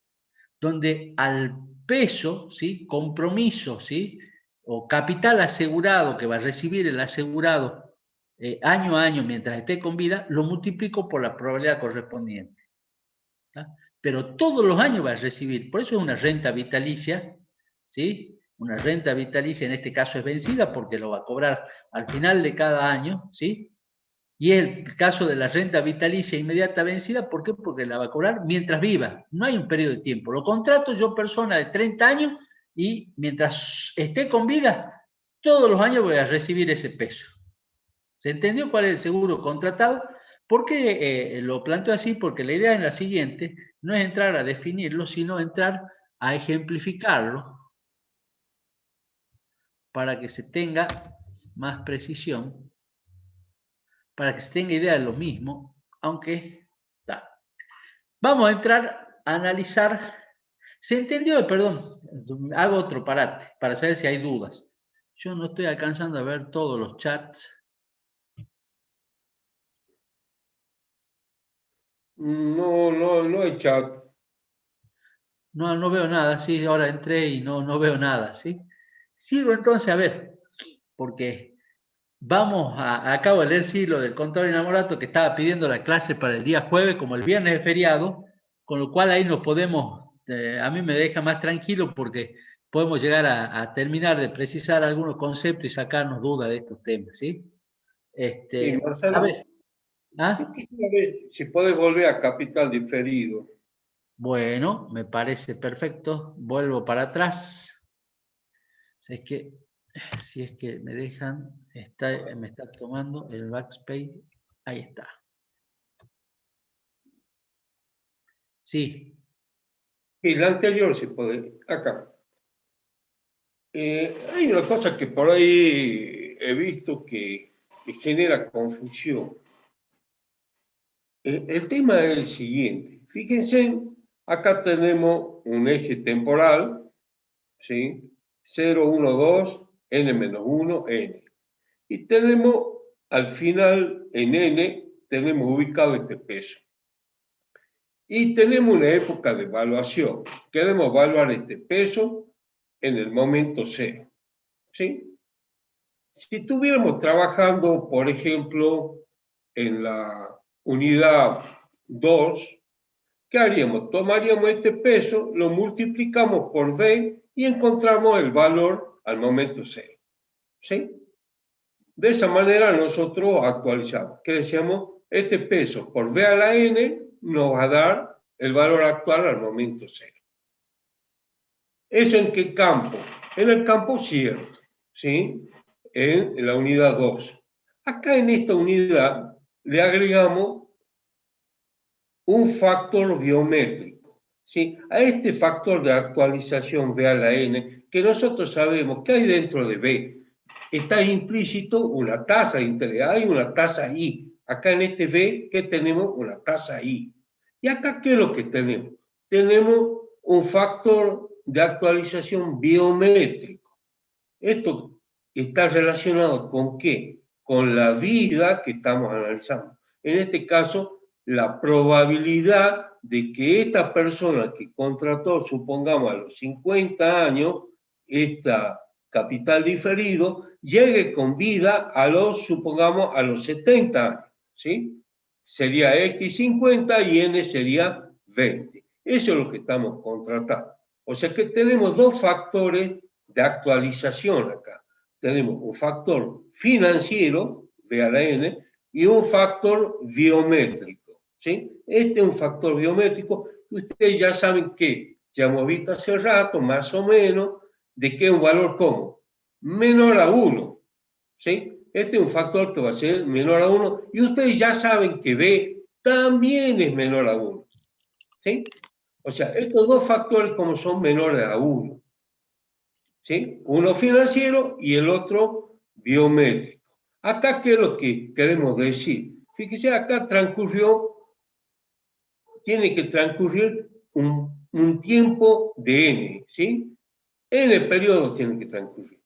donde al peso, ¿sí?, compromiso, ¿sí?, o capital asegurado que va a recibir el asegurado año a año mientras esté con vida, lo multiplico por la probabilidad correspondiente. ¿Tá? Pero todos los años va a recibir, por eso es una renta vitalicia, ¿sí? Una renta vitalicia en este caso es vencida porque lo va a cobrar al final de cada año, ¿sí? Y es el caso de la renta vitalicia inmediata vencida, ¿por qué? Porque la va a cobrar mientras viva, no hay un periodo de tiempo. Lo contrato yo persona de 30 años y mientras esté con vida, todos los años voy a recibir ese peso. ¿Se entendió cuál es el seguro contratado? ¿Por qué lo planteo así? Porque la idea es la siguiente, no es entrar a definirlo, sino entrar a ejemplificarlo para que se tenga más precisión, para que se tenga idea de lo mismo, aunque... Vamos a entrar a analizar... ¿Se entendió? Perdón, hago otro parate para saber si hay dudas. Yo no estoy alcanzando a ver todos los chats. No hay chat. No veo nada, sí, ahora entré y no veo nada, ¿sí? Sigo entonces a ver, porque acabo de leer, sí, lo del contador Inamorato que estaba pidiendo la clase para el día jueves, como el viernes es feriado, con lo cual ahí nos podemos, a mí me deja más tranquilo porque podemos llegar a terminar de precisar algunos conceptos y sacarnos dudas de estos temas, ¿sí? Sí, A Marcelo, ver, yo quisiera ver si puedes volver a capital diferido. bueno, me parece perfecto, vuelvo para atrás. Si es que me dejan, me está tomando el backspace, ahí está. Sí. Y la anterior si puede, acá. Hay una cosa que por ahí he visto que genera confusión. El tema es el siguiente. Fíjense, acá tenemos un eje temporal, ¿sí? 0, 1, 2, n-1, n. Y tenemos, al final, en n, tenemos ubicado este peso. Y tenemos una época de evaluación. Queremos evaluar este peso en el momento cero, ¿sí? Si estuviéramos trabajando, por ejemplo, en la unidad 2, ¿qué haríamos? Tomaríamos este peso, lo multiplicamos por b y encontramos el valor al momento cero, ¿sí? De esa manera nosotros actualizamos. ¿Qué decíamos? Este peso por b a la n nos va a dar el valor actual al momento cero. ¿Eso en qué campo? En el campo cierto, ¿sí? En la unidad 2. Acá en esta unidad le agregamos un factor biométrico, ¿sí? A este factor de actualización b a la n, que nosotros sabemos que hay dentro de b, está implícito una tasa de interés, hay una tasa i. Acá en este b, ¿qué tenemos? Una tasa i. Y acá, ¿qué es lo que tenemos? Tenemos un factor de actualización biométrico. Esto está relacionado ¿con qué? Con la vida que estamos analizando. En este caso, la probabilidad de que esta persona que contrató, supongamos a los 50 años, esta capital diferido, llegue con vida a los, supongamos, a los 70 años, ¿sí? Sería X50 y N sería 20. Eso es lo que estamos contratando. O sea que tenemos dos factores de actualización acá. Tenemos un factor financiero, B a la N, y un factor biométrico, ¿sí? Este es un factor biométrico que ustedes ya saben que ya hemos visto hace rato, más o menos, de que es un valor como menor a 1, ¿sí? Este es un factor que va a ser menor a 1 y ustedes ya saben que B también es menor a 1, ¿sí? O sea, estos dos factores como son menores a 1, ¿sí? Uno financiero y el otro biométrico. Acá, ¿qué es lo que queremos decir? Fíjese, acá tiene que transcurrir un tiempo de n, ¿sí? N periodos tiene que transcurrir,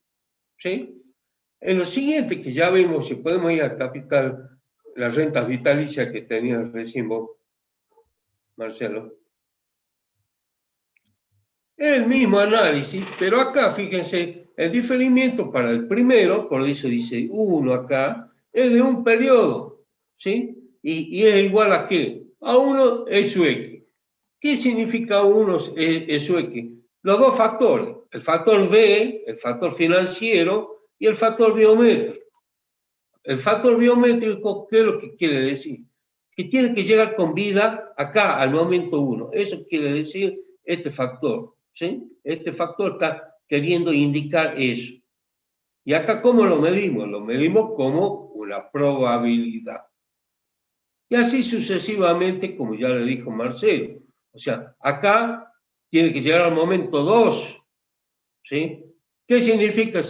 ¿sí? En lo siguiente que ya vemos, si podemos ir al capital, las rentas vitalicias que tenía recién vos, Marcelo. El mismo análisis, pero acá, fíjense, el diferimiento para el primero, por eso dice 1 acá, es de un periodo, ¿sí? Y es igual a ¿qué? A 1 es su X. ¿Qué significa 1 es su X? Los dos factores, el factor B, el factor financiero y el factor biométrico. El factor biométrico, ¿qué es lo que quiere decir? Que tiene que llegar con vida acá, al momento 1. Eso quiere decir este factor, ¿sí? Este factor está queriendo indicar eso. Y acá, ¿cómo lo medimos? Lo medimos como una probabilidad. Y así sucesivamente, como ya le dijo Marcelo. O sea, acá tiene que llegar al momento 2, ¿sí? ¿Qué significa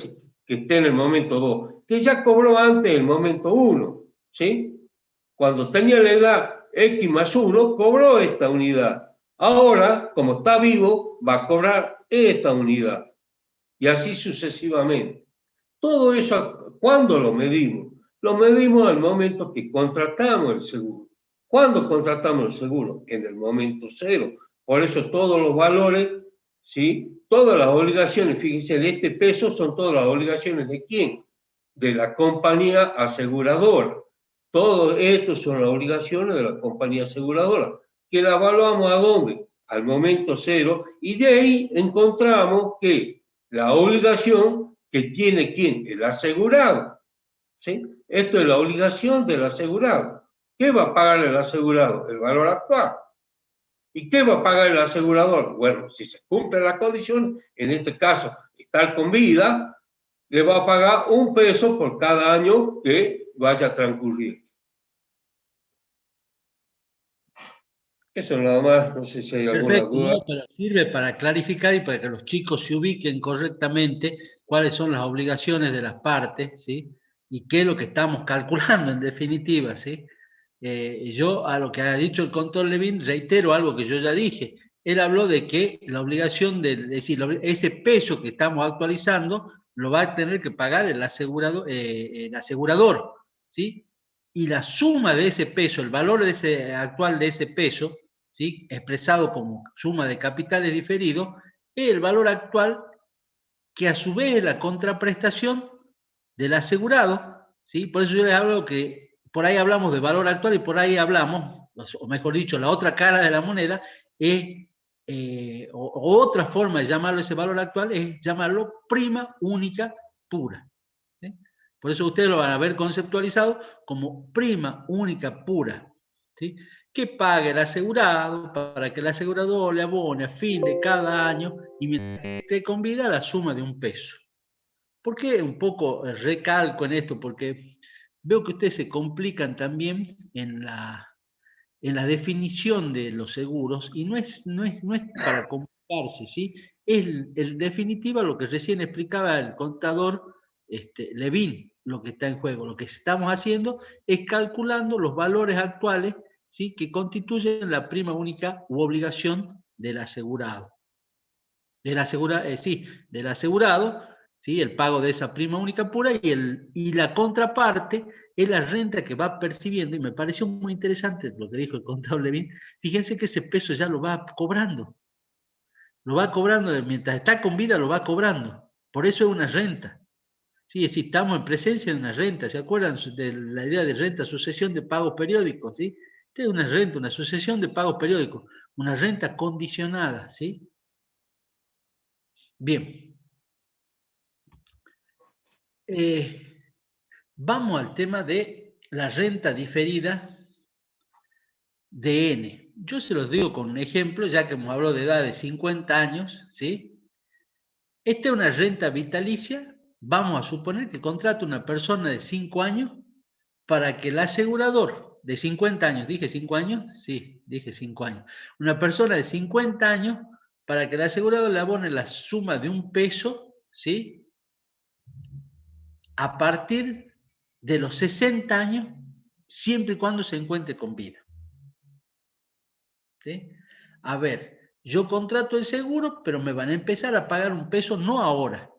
que esté en el momento 2? Que ya cobró antes el momento 1, ¿sí? Cuando tenía la edad X más 1, cobró esta unidad. Ahora, como está vivo, va a cobrar esta unidad. Y así sucesivamente. Todo eso, ¿cuándo lo medimos? Lo medimos al momento que contratamos el seguro. ¿Cuándo contratamos el seguro? En el momento 0. Por eso todos los valores, ¿sí? Todas las obligaciones, fíjense, de este peso son todas las obligaciones ¿de quién? De la compañía aseguradora. Todo esto son las obligaciones de la compañía aseguradora. Que la evaluamos ¿a dónde? Al momento 0. Y de ahí encontramos que la obligación que tiene ¿quién? El asegurado, ¿sí? Esto es la obligación del asegurado. ¿Qué va a pagar el asegurado? El valor actual. ¿Y qué va a pagar el asegurador? Bueno, si se cumple la condición, en este caso, estar con vida, le va a pagar $1 por cada año que vaya a transcurrir. Eso nada más, no sé si hay alguna duda. No, pero sirve para clarificar y para que los chicos se ubiquen correctamente cuáles son las obligaciones de las partes, ¿sí? Y qué es lo que estamos calculando en definitiva, ¿sí? yo a lo que ha dicho el contador Levin reitero algo que yo ya dije. Él habló de que la obligación es decir, ese peso que estamos actualizando lo va a tener que pagar el asegurador, ¿sí? Y la suma de ese peso, el valor actual de ese peso, ¿sí? Expresado como suma de capitales diferidos, es el valor actual que a su vez es la contraprestación del asegurado, ¿sí? Por eso yo les hablo que por ahí hablamos de valor actual y por ahí hablamos, o mejor dicho, la otra cara de la moneda es, o otra forma de llamarlo ese valor actual es llamarlo prima única pura. ¿Sí? Por eso ustedes lo van a ver conceptualizado como prima única pura, ¿sí? Que pague el asegurado para que el asegurador le abone a fin de cada año y mientras esté con vida la suma de un peso. ¿Por qué un poco recalco en esto? Porque veo que ustedes se complican también en la definición de los seguros y no es para complicarse, ¿sí? Es en definitiva lo que recién explicaba el contador Levin, lo que está en juego. Lo que estamos haciendo es calculando los valores actuales, ¿sí? Que constituyen la prima única u obligación del asegurado. Del asegurado, ¿sí? El pago de esa prima única pura y la contraparte es la renta que va percibiendo, y me pareció muy interesante lo que dijo el contador Levin. Fíjense que ese peso ya lo va cobrando, mientras está con vida lo va cobrando, por eso es una renta. Sí, es decir, estamos en presencia de una renta, ¿se acuerdan de la idea de renta, sucesión de pagos periódicos? ¿Sí? Esta es una renta, una sucesión de pagos periódicos, una renta condicionada, ¿sí? Bien. Vamos al tema de la renta diferida de N. Yo se los digo con un ejemplo, ya que hemos hablado de edad de 50 años, ¿sí? Esta es una renta vitalicia. Vamos a suponer que contrata una persona de 5 años para que el asegurador de 50 años, ¿dije 5 años? Sí, dije 5 años. Una persona de 50 años para que el asegurador le abone la suma de un peso, ¿sí? A partir de los 60 años, siempre y cuando se encuentre con vida. ¿Sí? A ver, yo contrato el seguro, pero me van a empezar a pagar un peso no ahora,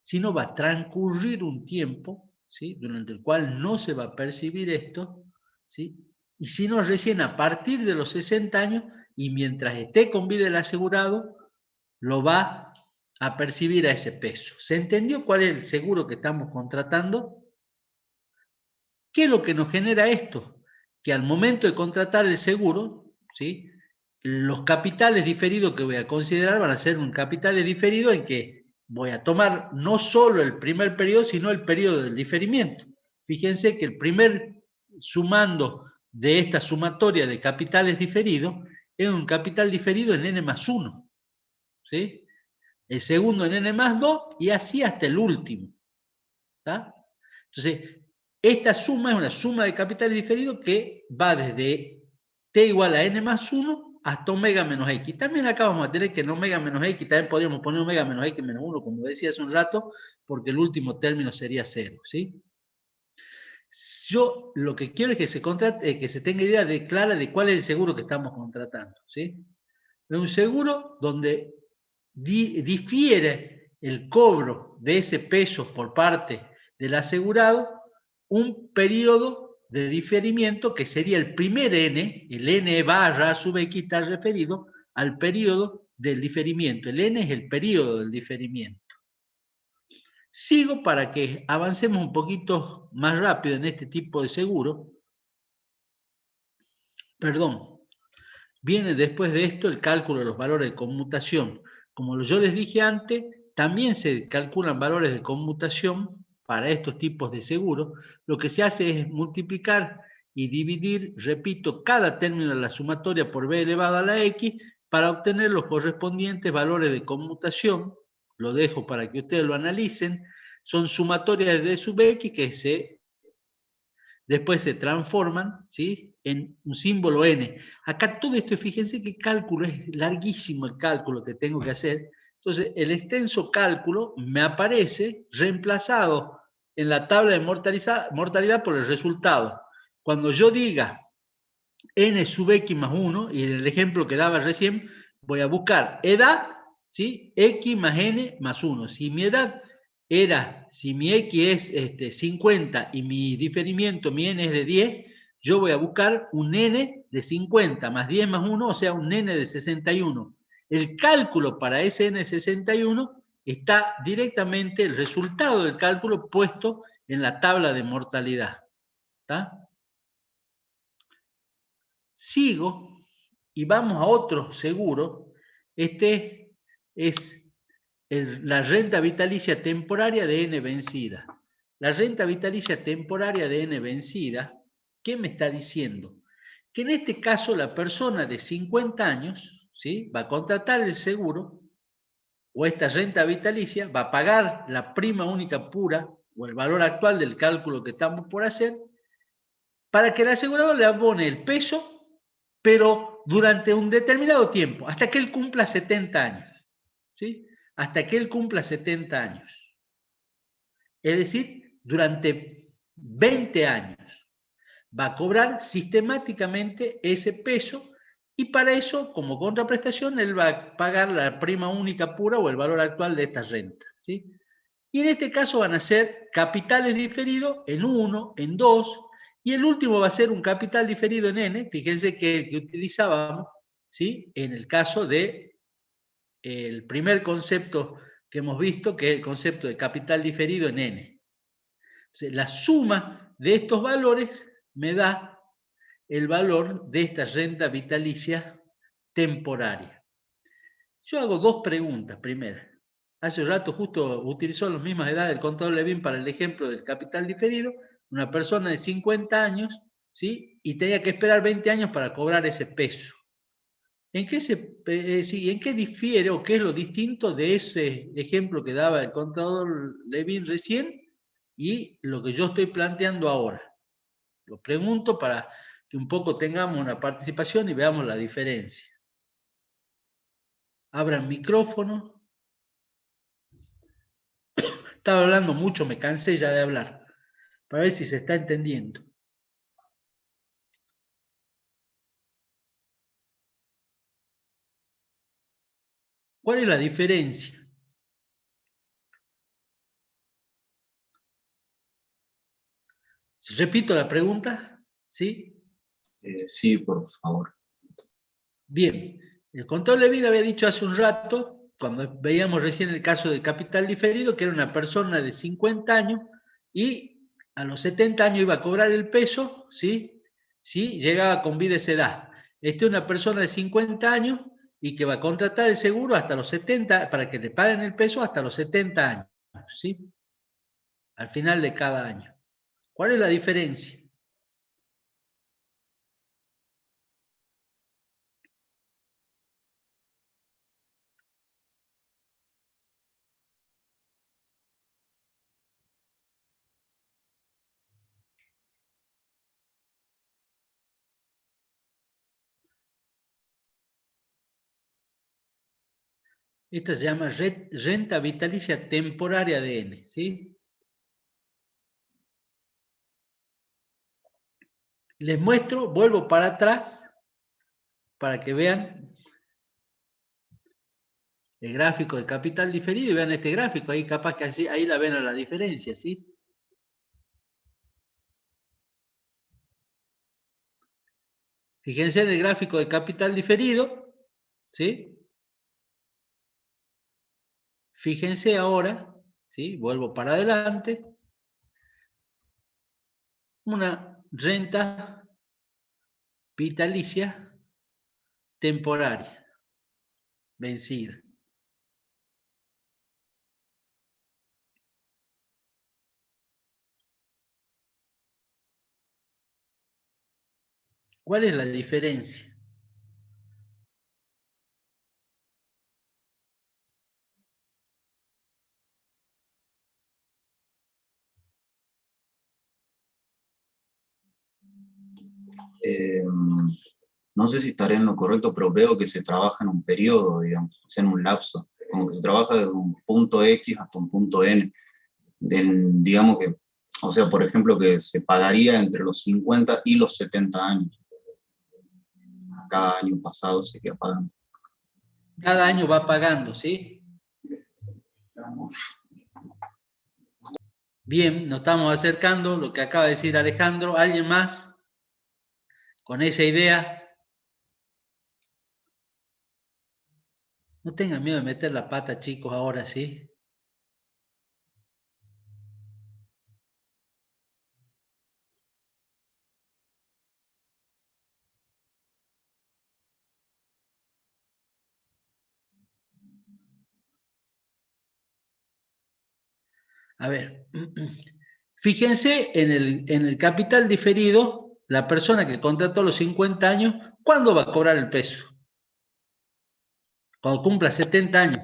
sino va a transcurrir un tiempo, ¿sí? Durante el cual no se va a percibir esto, ¿sí? Y si no, recién a partir de los 60 años, y mientras esté con vida el asegurado, lo va a percibir a ese peso. ¿Se entendió cuál es el seguro que estamos contratando? ¿Qué es lo que nos genera esto? Que al momento de contratar el seguro, ¿sí? Los capitales diferidos que voy a considerar van a ser un capitales diferidos en que voy a tomar no solo el primer periodo, sino el periodo del diferimiento. Fíjense que el primer sumando de esta sumatoria de capitales diferidos es un capital diferido en n+1, ¿sí? El segundo en n+2 y así hasta el último, ¿tá? Entonces, esta suma es una suma de capitales diferidos que va desde t igual a n+1 hasta omega menos x. También acá vamos a tener que en omega menos x, también podríamos poner omega menos x menos 1, como decía hace un rato, porque el último término sería 0, ¿sí? Yo lo que quiero es que se tenga idea clara de cuál es el seguro que estamos contratando, ¿sí? Es un seguro donde difiere el cobro de ese peso por parte del asegurado un periodo de diferimiento que sería el primer N, el N barra a su vez aquí está referido al periodo del diferimiento. El N es el periodo del diferimiento. Sigo para que avancemos un poquito más rápido en este tipo de seguro. Perdón. Viene después de esto el cálculo de los valores de conmutación. Como yo les dije antes, también se calculan valores de conmutación para estos tipos de seguros. Lo que se hace es multiplicar y dividir, repito, cada término de la sumatoria por b elevado a la x para obtener los correspondientes valores de conmutación. Lo dejo para que ustedes lo analicen. Son sumatorias de d sub x que después se transforman, ¿sí? En un símbolo n. Acá todo esto, fíjense que cálculo, es larguísimo el cálculo que tengo que hacer. Entonces, el extenso cálculo me aparece reemplazado en la tabla de mortalidad por el resultado. Cuando yo diga n sub x más 1, y en el ejemplo que daba recién, voy a buscar edad, ¿sí? X más n más 1. Si mi edad era, si mi x es 50 y mi diferimiento, mi n es de 10, yo voy a buscar un n de 50 más 10 más 1, o sea, un n de 61. El cálculo para ese n de 61 está directamente, el resultado del cálculo puesto en la tabla de mortalidad. ¿Está? Sigo y vamos a otro seguro. Este es la renta vitalicia temporaria de n vencida. La renta vitalicia temporaria de n vencida, ¿qué me está diciendo? Que en este caso la persona de 50 años, ¿sí?, va a contratar el seguro o esta renta vitalicia, va a pagar la prima única pura o el valor actual del cálculo que estamos por hacer, para que el asegurador le abone el peso, pero durante un determinado tiempo, hasta que él cumpla 70 años. ¿Sí? Hasta que él cumpla 70 años. Es decir, durante 20 años va a cobrar sistemáticamente ese peso, y para eso, como contraprestación, él va a pagar la prima única pura o el valor actual de esta renta. ¿Sí? Y en este caso van a ser capitales diferidos en 1, en 2, y el último va a ser un capital diferido en n. Fíjense que utilizábamos, ¿sí?, en el caso de el primer concepto que hemos visto, que es el concepto de capital diferido en n. Entonces, la suma de estos valores me da el valor de esta renta vitalicia temporaria. Yo hago dos preguntas. Primera, hace rato justo utilizó las mismas edades del contador Levin para el ejemplo del capital diferido, una persona de 50 años, ¿sí?, y tenía que esperar 20 años para cobrar ese peso. ¿En qué difiere o qué es lo distinto de ese ejemplo que daba el contador Levin recién y lo que yo estoy planteando ahora? Lo pregunto para que un poco tengamos una participación y veamos la diferencia. Abran micrófono. Estaba hablando mucho, me cansé ya de hablar, para ver si se está entendiendo. ¿Cuál es la diferencia? Repito la pregunta, ¿sí? Sí, por favor. Bien, el contador Levin había dicho hace un rato, cuando veíamos recién el caso del capital diferido, que era una persona de 50 años y a los 70 años iba a cobrar el peso, ¿sí?, si llegaba con vida esa edad. Esta es una persona de 50 años y que va a contratar el seguro hasta los 70, para que le paguen el peso hasta los 70 años, ¿sí?, al final de cada año. ¿Cuál es la diferencia? Esta se llama renta vitalicia temporaria de N, ¿sí? Les muestro, vuelvo para atrás, para que vean el gráfico de capital diferido y vean este gráfico, ahí capaz que así, ahí la ven a la diferencia, ¿sí? Fíjense en el gráfico de capital diferido, ¿sí? Fíjense ahora, ¿sí?, vuelvo para adelante, una renta vitalicia temporaria, vencida. ¿Cuál es la diferencia? No sé si estaré en lo correcto, pero veo que se trabaja en un periodo, digamos, o sea, en un lapso, como que se trabaja desde un punto X hasta un punto N. Digamos que, o sea, por ejemplo, que se pagaría entre los 50 y los 70 años. cada año pasado se queda pagando. Cada año va pagando, ¿sí? Bien, nos estamos acercando, lo que acaba de decir Alejandro. ¿Alguien más con esa idea? No tengan miedo de meter la pata, chicos, ahora sí. A ver, fíjense en el capital diferido, la persona que contrató a los 50 años, ¿cuándo va a cobrar el peso? Cuando cumpla 70 años.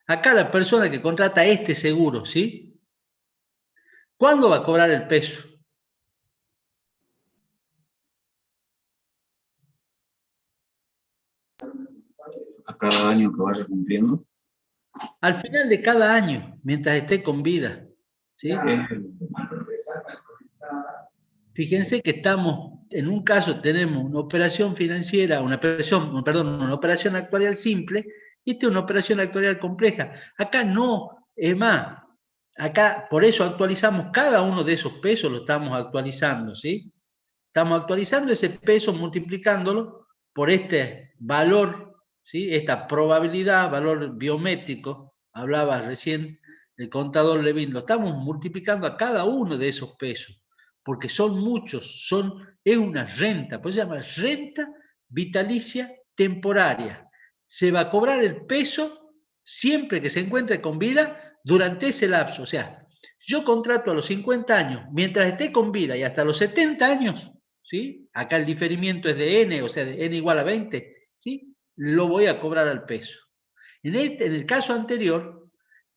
Acá la persona que contrata este seguro, ¿sí? ¿Cuándo va a cobrar el peso? A cada año que vaya cumpliendo. Al final de cada año, mientras esté con vida, ¿sí? Fíjense que estamos, en un caso tenemos una operación financiera, una operación actuarial simple, y esta es una operación actuarial compleja. Acá no, es más, acá por eso actualizamos cada uno de esos pesos, lo estamos actualizando, ¿sí? Estamos actualizando ese peso multiplicándolo por este valor, ¿sí? Esta probabilidad, valor biométrico, hablaba recién el contador Levin, lo estamos multiplicando a cada uno de esos pesos, porque son muchos, es una renta, pues se llama renta vitalicia temporaria. Se va a cobrar el peso siempre que se encuentre con vida durante ese lapso. O sea, yo contrato a los 50 años, mientras esté con vida y hasta los 70 años, ¿sí? Acá el diferimiento es de n, o sea, de n igual a 20, ¿sí? Lo voy a cobrar al peso. En el caso anterior,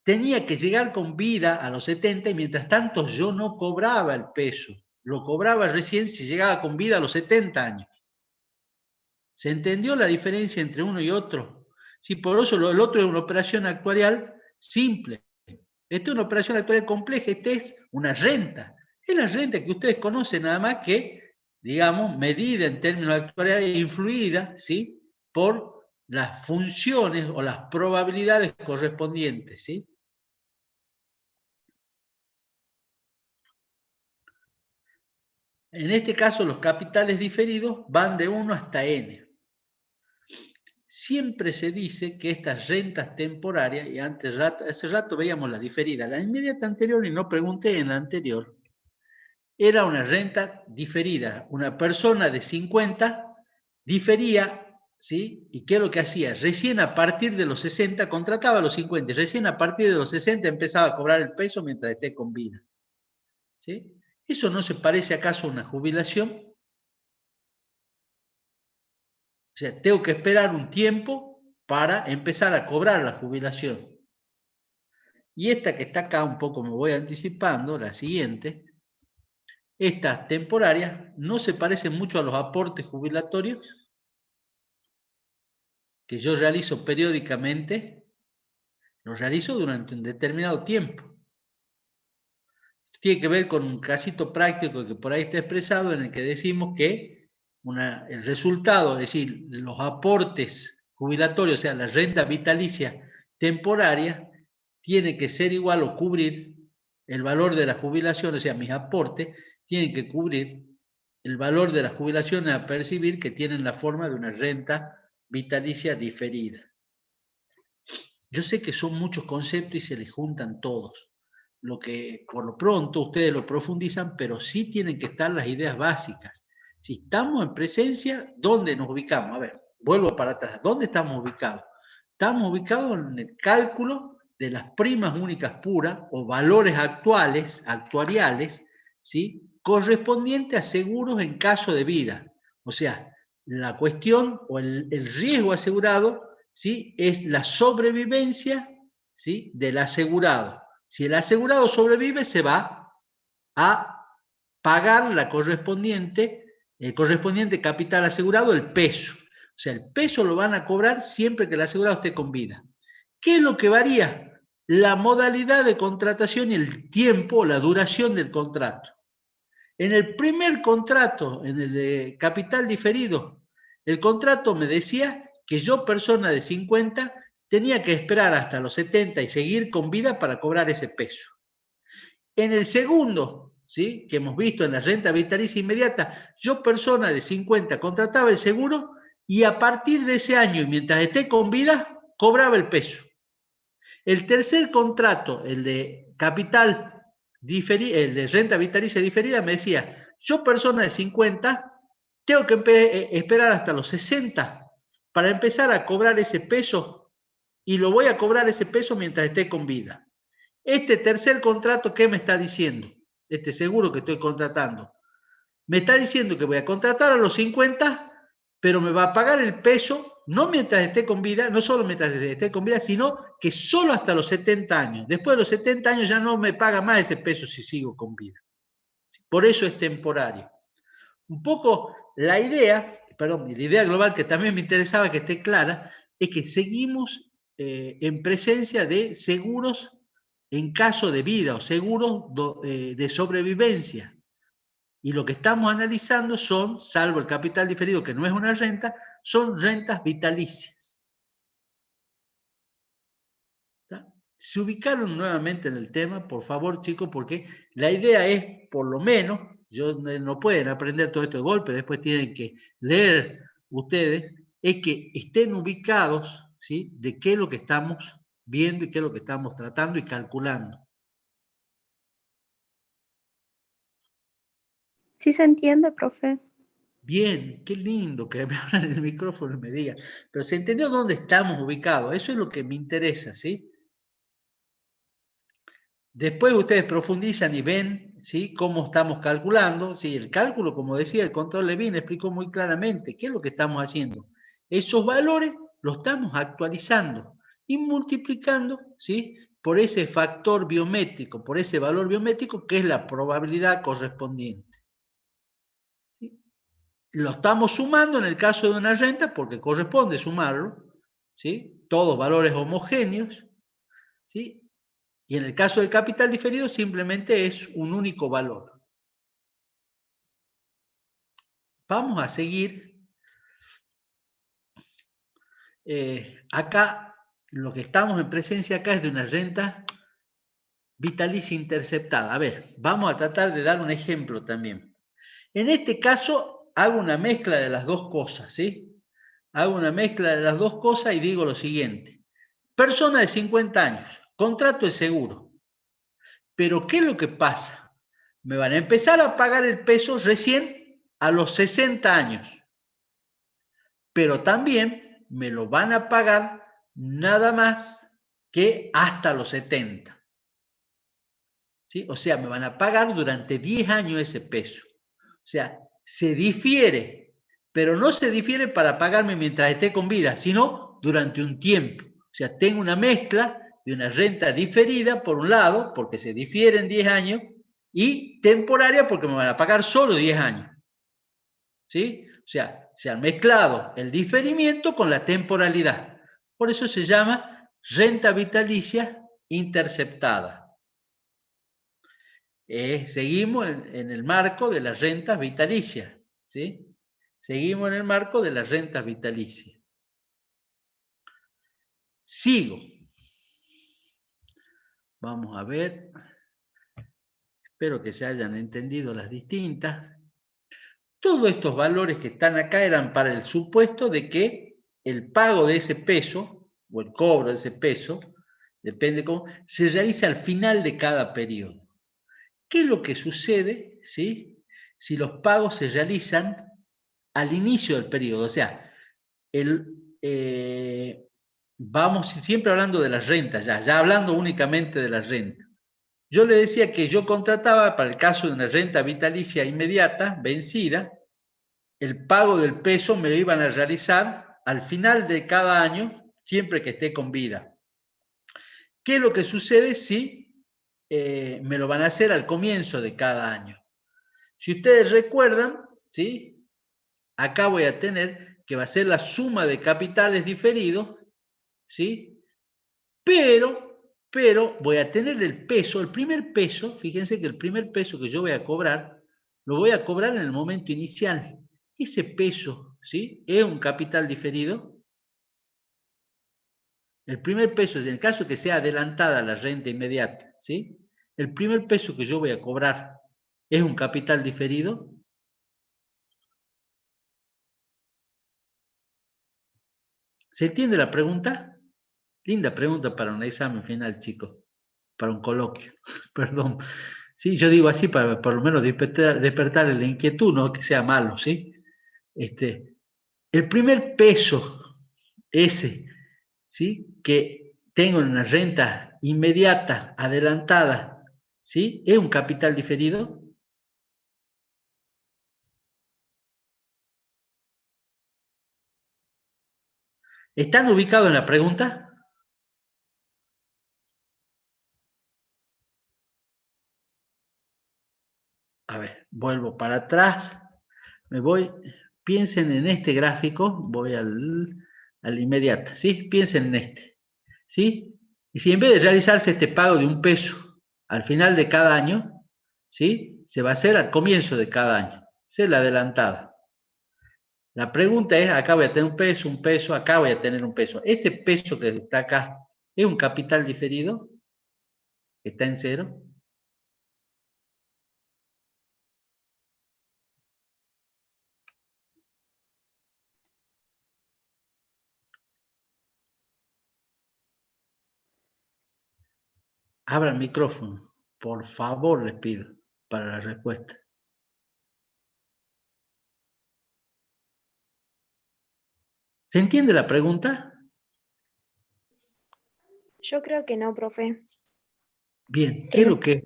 tenía que llegar con vida a los 70 y mientras tanto yo no cobraba el peso. Lo cobraba recién si llegaba con vida a los 70 años. ¿Se entendió la diferencia entre uno y otro? Sí, por eso el otro es una operación actuarial simple. Esta es una operación actuarial compleja, esta es una renta. Es la renta que ustedes conocen, nada más que, digamos, medida en términos actuariales e influida, ¿sí? Por las funciones o las probabilidades correspondientes, ¿sí? En este caso, los capitales diferidos van de 1 hasta n. Siempre se dice que estas rentas temporarias, y hace rato veíamos la diferida, la inmediata anterior, y no pregunté en la anterior, era una renta diferida. Una persona de 50 difería, ¿sí? ¿Y qué es lo que hacía? Recién a partir de los 60 contrataba a los 50, y recién a partir de los 60 empezaba a cobrar el peso mientras esté con vida, ¿sí? ¿Eso no se parece acaso a una jubilación? O sea, tengo que esperar un tiempo para empezar a cobrar la jubilación. Y esta que está acá, un poco me voy anticipando, la siguiente, estas temporarias no se parecen mucho a los aportes jubilatorios que yo realizo periódicamente, los realizo durante un determinado tiempo. Tiene que ver con un casito práctico que por ahí está expresado en el que decimos que el resultado, es decir, los aportes jubilatorios, o sea, la renta vitalicia temporaria, tiene que ser igual o cubrir el valor de la jubilación, o sea, mis aportes tienen que cubrir el valor de las jubilaciones a percibir que tienen la forma de una renta vitalicia diferida. Yo sé que son muchos conceptos y se les juntan todos. Lo que por lo pronto ustedes lo profundizan, pero sí tienen que estar las ideas básicas. Si estamos en presencia, ¿dónde nos ubicamos? A ver, vuelvo para atrás. ¿Dónde estamos ubicados? Estamos ubicados en el cálculo de las primas únicas puras o valores actuariales, ¿sí? Correspondiente a seguros en caso de vida. O sea, la cuestión o el riesgo asegurado, ¿sí? Es la sobrevivencia, ¿sí? Del asegurado. Si el asegurado sobrevive, se va a pagar el correspondiente capital asegurado, el peso. O sea, el peso lo van a cobrar siempre que el asegurado esté con vida. ¿Qué es lo que varía? La modalidad de contratación y el tiempo, la duración del contrato. En el primer contrato, en el de capital diferido, El contrato me decía que yo, persona de 50, tenía que esperar hasta los 70 y seguir con vida para cobrar ese peso. En el segundo, ¿sí?, que hemos visto en la renta vitalicia inmediata, yo, persona de 50, contrataba el seguro y a partir de ese año, y mientras esté con vida, cobraba el peso. El tercer contrato, el de capital diferido, el de renta vitalicia diferida, me decía, yo, persona de 50, tengo que esperar hasta los 60 para empezar a cobrar ese peso, y lo voy a cobrar ese peso mientras esté con vida. Este tercer contrato, ¿qué me está diciendo? Este seguro que estoy contratando. Me está diciendo que voy a contratar a los 50, pero me va a pagar el peso, no mientras esté con vida, no solo mientras esté con vida, sino que solo hasta los 70 años. Después de los 70 años ya no me paga más ese peso si sigo con vida. Por eso es temporario. Un poco la idea global que también me interesaba que esté clara, es que seguimos en presencia de seguros en caso de vida o seguros de sobrevivencia. Y lo que estamos analizando son, salvo el capital diferido, que no es una renta, son rentas vitalicias. ¿Está? Se ubicaron nuevamente en el tema, por favor, chicos, porque la idea es, por lo menos, no pueden aprender todo esto de golpe, después tienen que leer ustedes, es que estén ubicados, ¿sí?, de qué es lo que estamos viendo y qué es lo que estamos tratando y calculando. Sí se entiende, profe. Bien, qué lindo que me abran el micrófono y me digan, pero ¿se entendió dónde estamos ubicados? Eso es lo que me interesa, ¿sí? Después ustedes profundizan y ven, ¿sí?, cómo estamos calculando. Sí, el cálculo, como decía el control Levin, explicó muy claramente qué es lo que estamos haciendo. Esos valores los estamos actualizando y multiplicando, ¿sí?, por ese factor biométrico, por ese valor biométrico que es la probabilidad correspondiente. ¿Sí? Lo estamos sumando en el caso de una renta porque corresponde sumarlo, ¿sí?, todos valores homogéneos, ¿sí? Y en el caso del capital diferido simplemente es un único valor. Vamos a seguir. Acá, lo que estamos en presencia acá es de una renta vitalicia interceptada. A ver, vamos a tratar de dar un ejemplo también. En este caso, hago una mezcla de las dos cosas, ¿sí? Hago una mezcla de las dos cosas y digo lo siguiente. Persona de 50 años, contrato de seguro. Pero, ¿qué es lo que pasa? Me van a empezar a pagar el peso recién a los 60 años. Pero también me lo van a pagar nada más que hasta los 70. ¿Sí? O sea, me van a pagar durante 10 años ese peso. O sea, se difiere, pero no se difiere para pagarme mientras esté con vida, sino durante un tiempo. O sea, tengo una mezcla de una renta diferida, por un lado, porque se difiere en 10 años, y temporaria porque me van a pagar solo 10 años. ¿Sí? O sea, se han mezclado el diferimiento con la temporalidad. Por eso se llama renta vitalicia interceptada. Seguimos en el marco de las rentas vitalicias. ¿Sí? Seguimos en el marco de las rentas vitalicias. Sigo. Vamos a ver. Espero que se hayan entendido las distintas. Todos estos valores que están acá eran para el supuesto de que el pago de ese peso, o el cobro de ese peso, depende cómo, se realiza al final de cada periodo. ¿Qué es lo que sucede, ¿sí?, si los pagos se realizan al inicio del periodo? O sea, vamos siempre hablando de las rentas, ya hablando únicamente de las rentas. Yo le decía que yo contrataba, para el caso de una renta vitalicia inmediata, vencida, el pago del peso me lo iban a realizar al final de cada año, siempre que esté con vida. ¿Qué es lo que sucede si me lo van a hacer al comienzo de cada año? Si ustedes recuerdan, ¿sí?, acá voy a tener que va a ser la suma de capitales diferidos, ¿sí?, pero voy a tener el peso, el primer peso, fíjense que el primer peso que yo voy a cobrar, lo voy a cobrar en el momento inicial. Ese peso ¿sí? Es un capital diferido. El primer peso, en el caso que sea adelantada la renta inmediata, ¿sí? El primer peso que yo voy a cobrar es un capital diferido. ¿Se entiende la pregunta? Linda pregunta para un examen final, chicos. Para un coloquio. Perdón. Sí, yo digo así para por lo menos despertarle la inquietud, no que sea malo, ¿sí? El primer peso ese, ¿sí? Que tengo en una renta inmediata, adelantada, ¿sí? ¿Es un capital diferido? ¿Están ubicados en la pregunta? A ver, vuelvo para atrás, me voy, piensen en este gráfico, voy al inmediato, ¿sí? Piensen en este, ¿sí? Y si en vez de realizarse este pago de un peso al final de cada año, ¿sí? Se va a hacer al comienzo de cada año, esa es la adelantada. La pregunta es, acá voy a tener un peso, acá voy a tener un peso. Ese peso que está acá, ¿es un capital diferido? ¿Está en cero? Abra el micrófono, por favor, les pido, para la respuesta. ¿Se entiende la pregunta? Yo creo que no, profe. Bien, ¿qué es lo que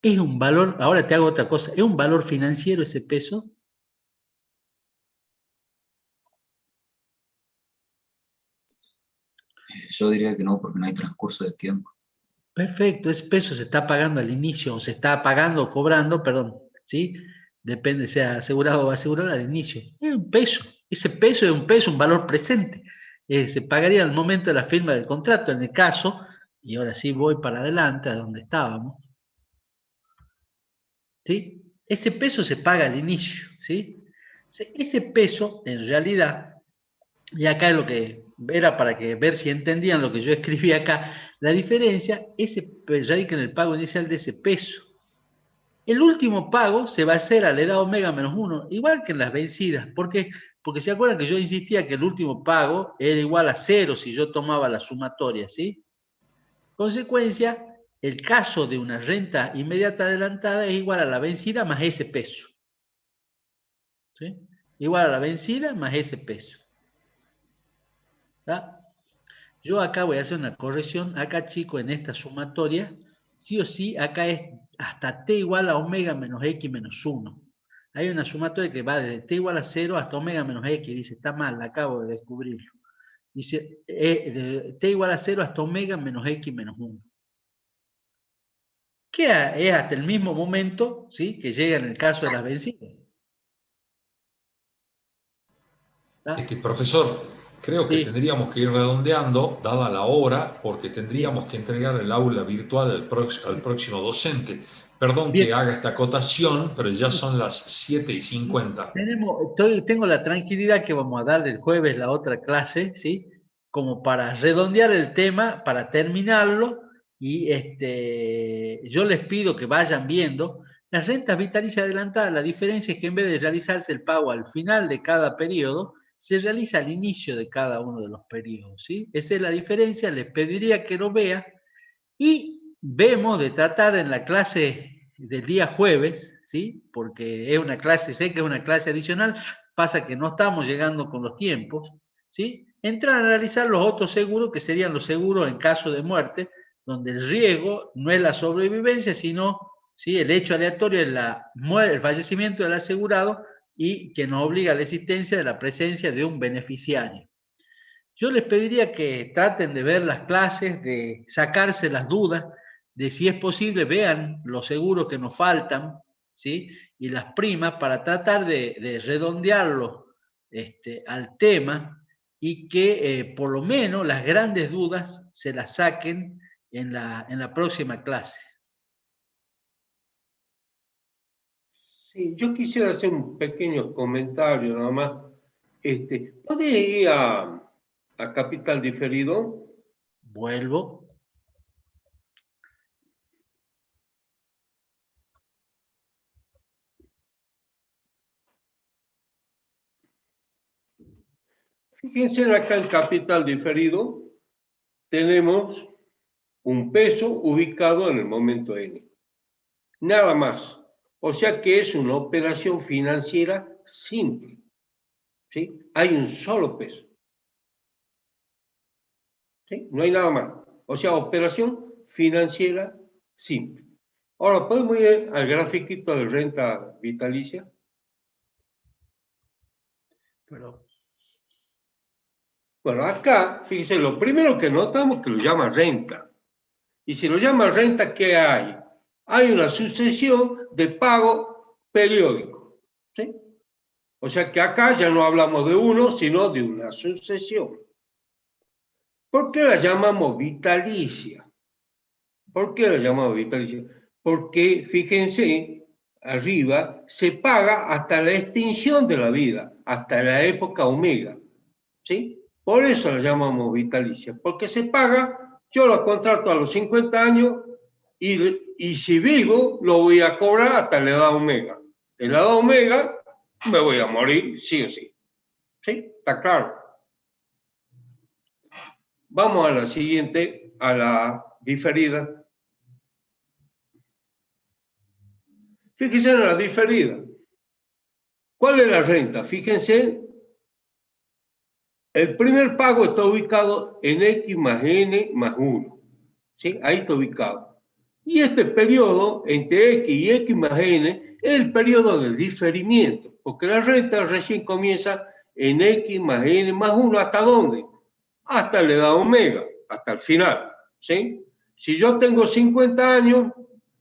es un valor? Ahora te hago otra cosa. ¿Es un valor financiero ese peso? Yo diría que no, porque no hay transcurso de tiempo. Perfecto, ese peso se está pagando al inicio, o se está pagando o cobrando, perdón, ¿sí? Depende, sea asegurado o asegurado al inicio. Es un peso. Ese peso es un peso, un valor presente. Se pagaría al momento de la firma del contrato, en el caso, y ahora sí voy para adelante, a donde estábamos. ¿Sí? Ese peso se paga al inicio, ¿sí? Ese peso, en realidad, y acá es lo que era para que ver si entendían lo que yo escribí acá, la diferencia radica en el pago inicial de ese peso. El último pago se va a hacer a la edad omega menos 1, igual que en las vencidas. ¿Por qué? Porque se acuerdan que yo insistía que el último pago era igual a 0 si yo tomaba la sumatoria, ¿sí? Consecuencia, el caso de una renta inmediata adelantada es igual a la vencida más ese peso. ¿Sí? Igual a la vencida más ese peso. ¿Tá? Yo acá voy a hacer una corrección. Acá, chicos, en esta sumatoria, sí o sí, acá es hasta t igual a omega menos x menos 1. Hay una sumatoria que va desde t igual a 0 hasta omega menos x. Dice, está mal, acabo de descubrirlo. Dice, de t igual a 0 hasta omega menos x menos 1. Que es hasta el mismo momento, ¿sí?, que llega en el caso de las vencidas. Profesor, creo que Sí. tendríamos que ir redondeando, dada la hora, porque tendríamos que entregar el aula virtual al próximo docente. Perdón Bien. que haga esta acotación, pero ya son las 7:50. Tengo la tranquilidad que vamos a dar el jueves la otra clase, ¿sí? Como para redondear el tema, para terminarlo, y yo les pido que vayan viendo las rentas vitalicias adelantadas. La diferencia es que en vez de realizarse el pago al final de cada periodo, se realiza al inicio de cada uno de los periodos, ¿sí? Esa es la diferencia, les pediría que lo vean, y vemos de tratar en la clase del día jueves, ¿sí? Porque es una clase, sé que es una clase adicional, pasa que no estamos llegando con los tiempos, ¿sí? Entrar a analizar los otros seguros, que serían los seguros en caso de muerte, donde el riesgo no es la sobrevivencia, sino, ¿sí?, el hecho aleatorio es el fallecimiento del asegurado, y que nos obliga a la existencia de la presencia de un beneficiario. Yo les pediría que traten de ver las clases, de sacarse las dudas, de si es posible, vean los seguros que nos faltan, ¿sí?, y las primas, para tratar de redondearlo al tema, y que por lo menos las grandes dudas se las saquen en la próxima clase. Sí, yo quisiera hacer un pequeño comentario nada más. ¿Podría ir a capital diferido? Vuelvo. Fíjense acá en capital diferido, tenemos un peso ubicado en el momento N. Nada más. O sea que es una operación financiera simple. ¿Sí? Hay un solo peso. ¿Sí? No hay nada más. O sea, operación financiera simple. Ahora, ¿podemos ir al grafiquito de renta vitalicia? Pero, Bueno, acá, fíjense, lo primero que notamos es que lo llama renta. Y si lo llama renta, ¿qué hay? Hay una sucesión de pago periódico. ¿Sí? O sea que acá ya no hablamos de uno, sino de una sucesión. ¿Por qué la llamamos vitalicia? ¿Por qué la llamamos vitalicia? Porque, fíjense, arriba se paga hasta la extinción de la vida, hasta la época omega. ¿Sí? Por eso la llamamos vitalicia, porque se paga, yo la contrato a los 50 años y si vivo lo voy a cobrar hasta la edad omega. En la edad omega me voy a morir, sí o sí. ¿Sí? ¿Está claro? Vamos a la siguiente, a la diferida. Fíjense en la diferida. ¿Cuál es la renta? Fíjense, el primer pago está ubicado en X más N más 1. ¿Sí? Ahí está ubicado. Y este periodo entre X y X más N es el periodo de diferimiento, porque la renta recién comienza en X más N más 1. ¿Hasta dónde? Hasta la edad omega, hasta el final. ¿Sí? Si yo tengo 50 años,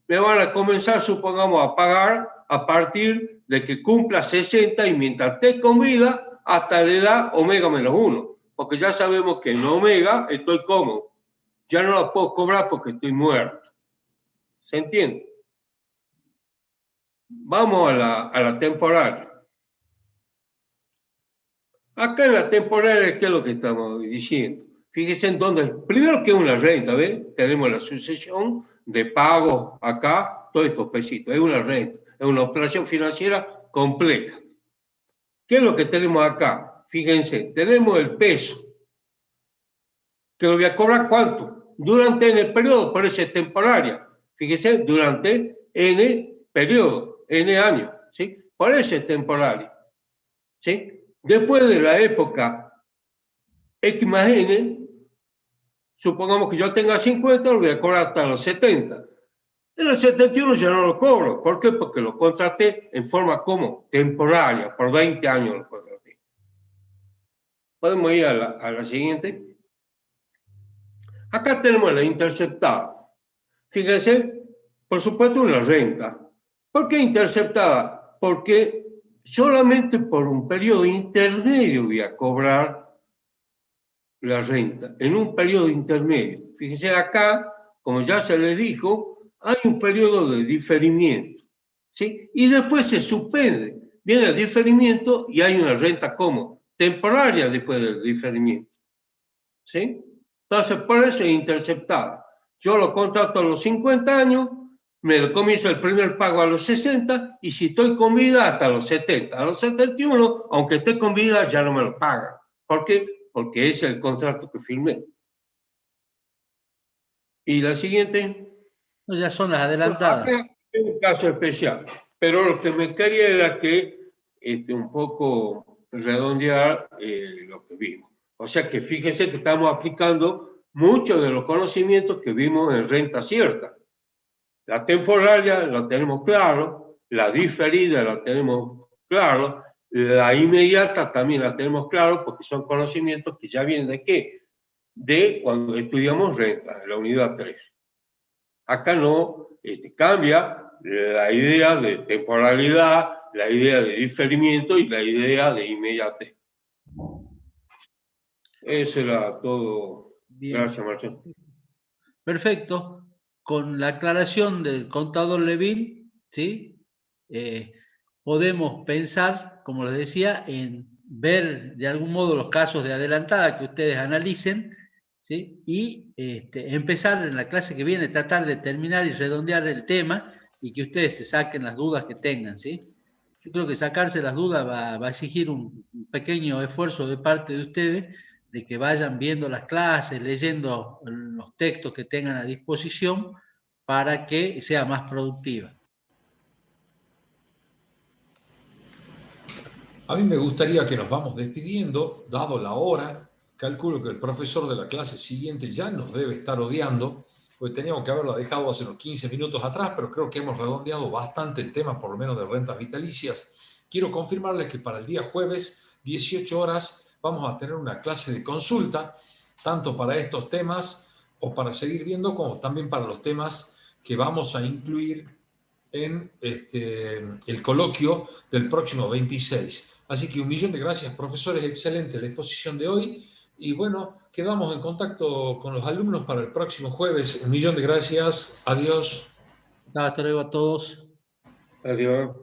me van a comenzar, supongamos, a pagar a partir de que cumpla 60 y mientras esté con vida, hasta la edad omega menos 1. Porque ya sabemos que en omega estoy cómodo. Ya no la puedo cobrar porque estoy muerto. ¿Se entiende? Vamos a la temporaria. Acá en la temporaria, ¿qué es lo que estamos diciendo? Fíjense en dónde, primero que es una renta, ¿ven? Tenemos la sucesión de pagos acá, todos estos pesitos, es una renta, es una operación financiera compleja. ¿Qué es lo que tenemos acá? Fíjense, tenemos el peso, que lo voy a cobrar ¿cuánto? Durante en el periodo, por eso es temporaria. Fíjense, durante N periodo, N años, ¿sí? Por eso es temporaria, ¿sí? Después de la época X más N, supongamos que yo tenga 50, lo voy a cobrar hasta los 70. En los 71 ya no lo cobro. ¿Por qué? Porque lo contraté en forma como temporaria, por 20 años lo contraté. Podemos ir a la siguiente. Acá tenemos la interceptada. Fíjense, por supuesto una renta. ¿Por qué interceptada? Porque solamente por un periodo intermedio voy a cobrar la renta, en un periodo intermedio. Fíjense acá, como ya se les dijo, hay un periodo de diferimiento, ¿sí? Y después se suspende, viene el diferimiento y hay una renta como temporaria después del diferimiento, ¿sí? Entonces, por eso es interceptada. Yo lo contrato a los 50 años, me comienza el primer pago a los 60 y si estoy con vida hasta los 70. A los 71, aunque esté con vida, ya no me lo pagan. ¿Por qué? Porque ese es el contrato que firmé. Y la siguiente. ya son las adelantadas. Acá es un caso especial, pero lo que me quería era que un poco redondear lo que vimos. O sea que fíjense que estamos aplicando muchos de los conocimientos que vimos en renta cierta. La temporaria la tenemos claro, la diferida la tenemos claro, la inmediata también la tenemos claro porque son conocimientos que ya vienen de qué? De cuando estudiamos renta, en la unidad 3. Acá no cambia la idea de temporalidad, la idea de diferimiento y la idea de inmediatez. Eso era todo. Bien. Gracias, Marcelo. Perfecto. Con la aclaración del contador Levin, ¿sí? podemos pensar, como les decía, en ver de algún modo los casos de adelantada que ustedes analicen, ¿sí? Y empezar en la clase que viene, tratar de terminar y redondear el tema y que ustedes se saquen las dudas que tengan, ¿sí? Yo creo que sacarse las dudas va a exigir un pequeño esfuerzo de parte de ustedes, de que vayan viendo las clases, leyendo los textos que tengan a disposición para que sea más productiva. A mí me gustaría que nos vamos despidiendo, dado la hora. Calculo que el profesor de la clase siguiente ya nos debe estar odiando, porque teníamos que haberlo dejado hace unos 15 minutos atrás, pero creo que hemos redondeado bastante el tema, por lo menos de rentas vitalicias. Quiero confirmarles que para el día jueves, 18 horas, vamos a tener una clase de consulta, tanto para estos temas o para seguir viendo, como también para los temas que vamos a incluir en el coloquio del próximo 26. Así que 1.000.000 de gracias, profesores, excelente la exposición de hoy. Y bueno, quedamos en contacto con los alumnos para el próximo jueves. 1.000.000 de gracias, adiós. Hasta luego a todos. Adiós.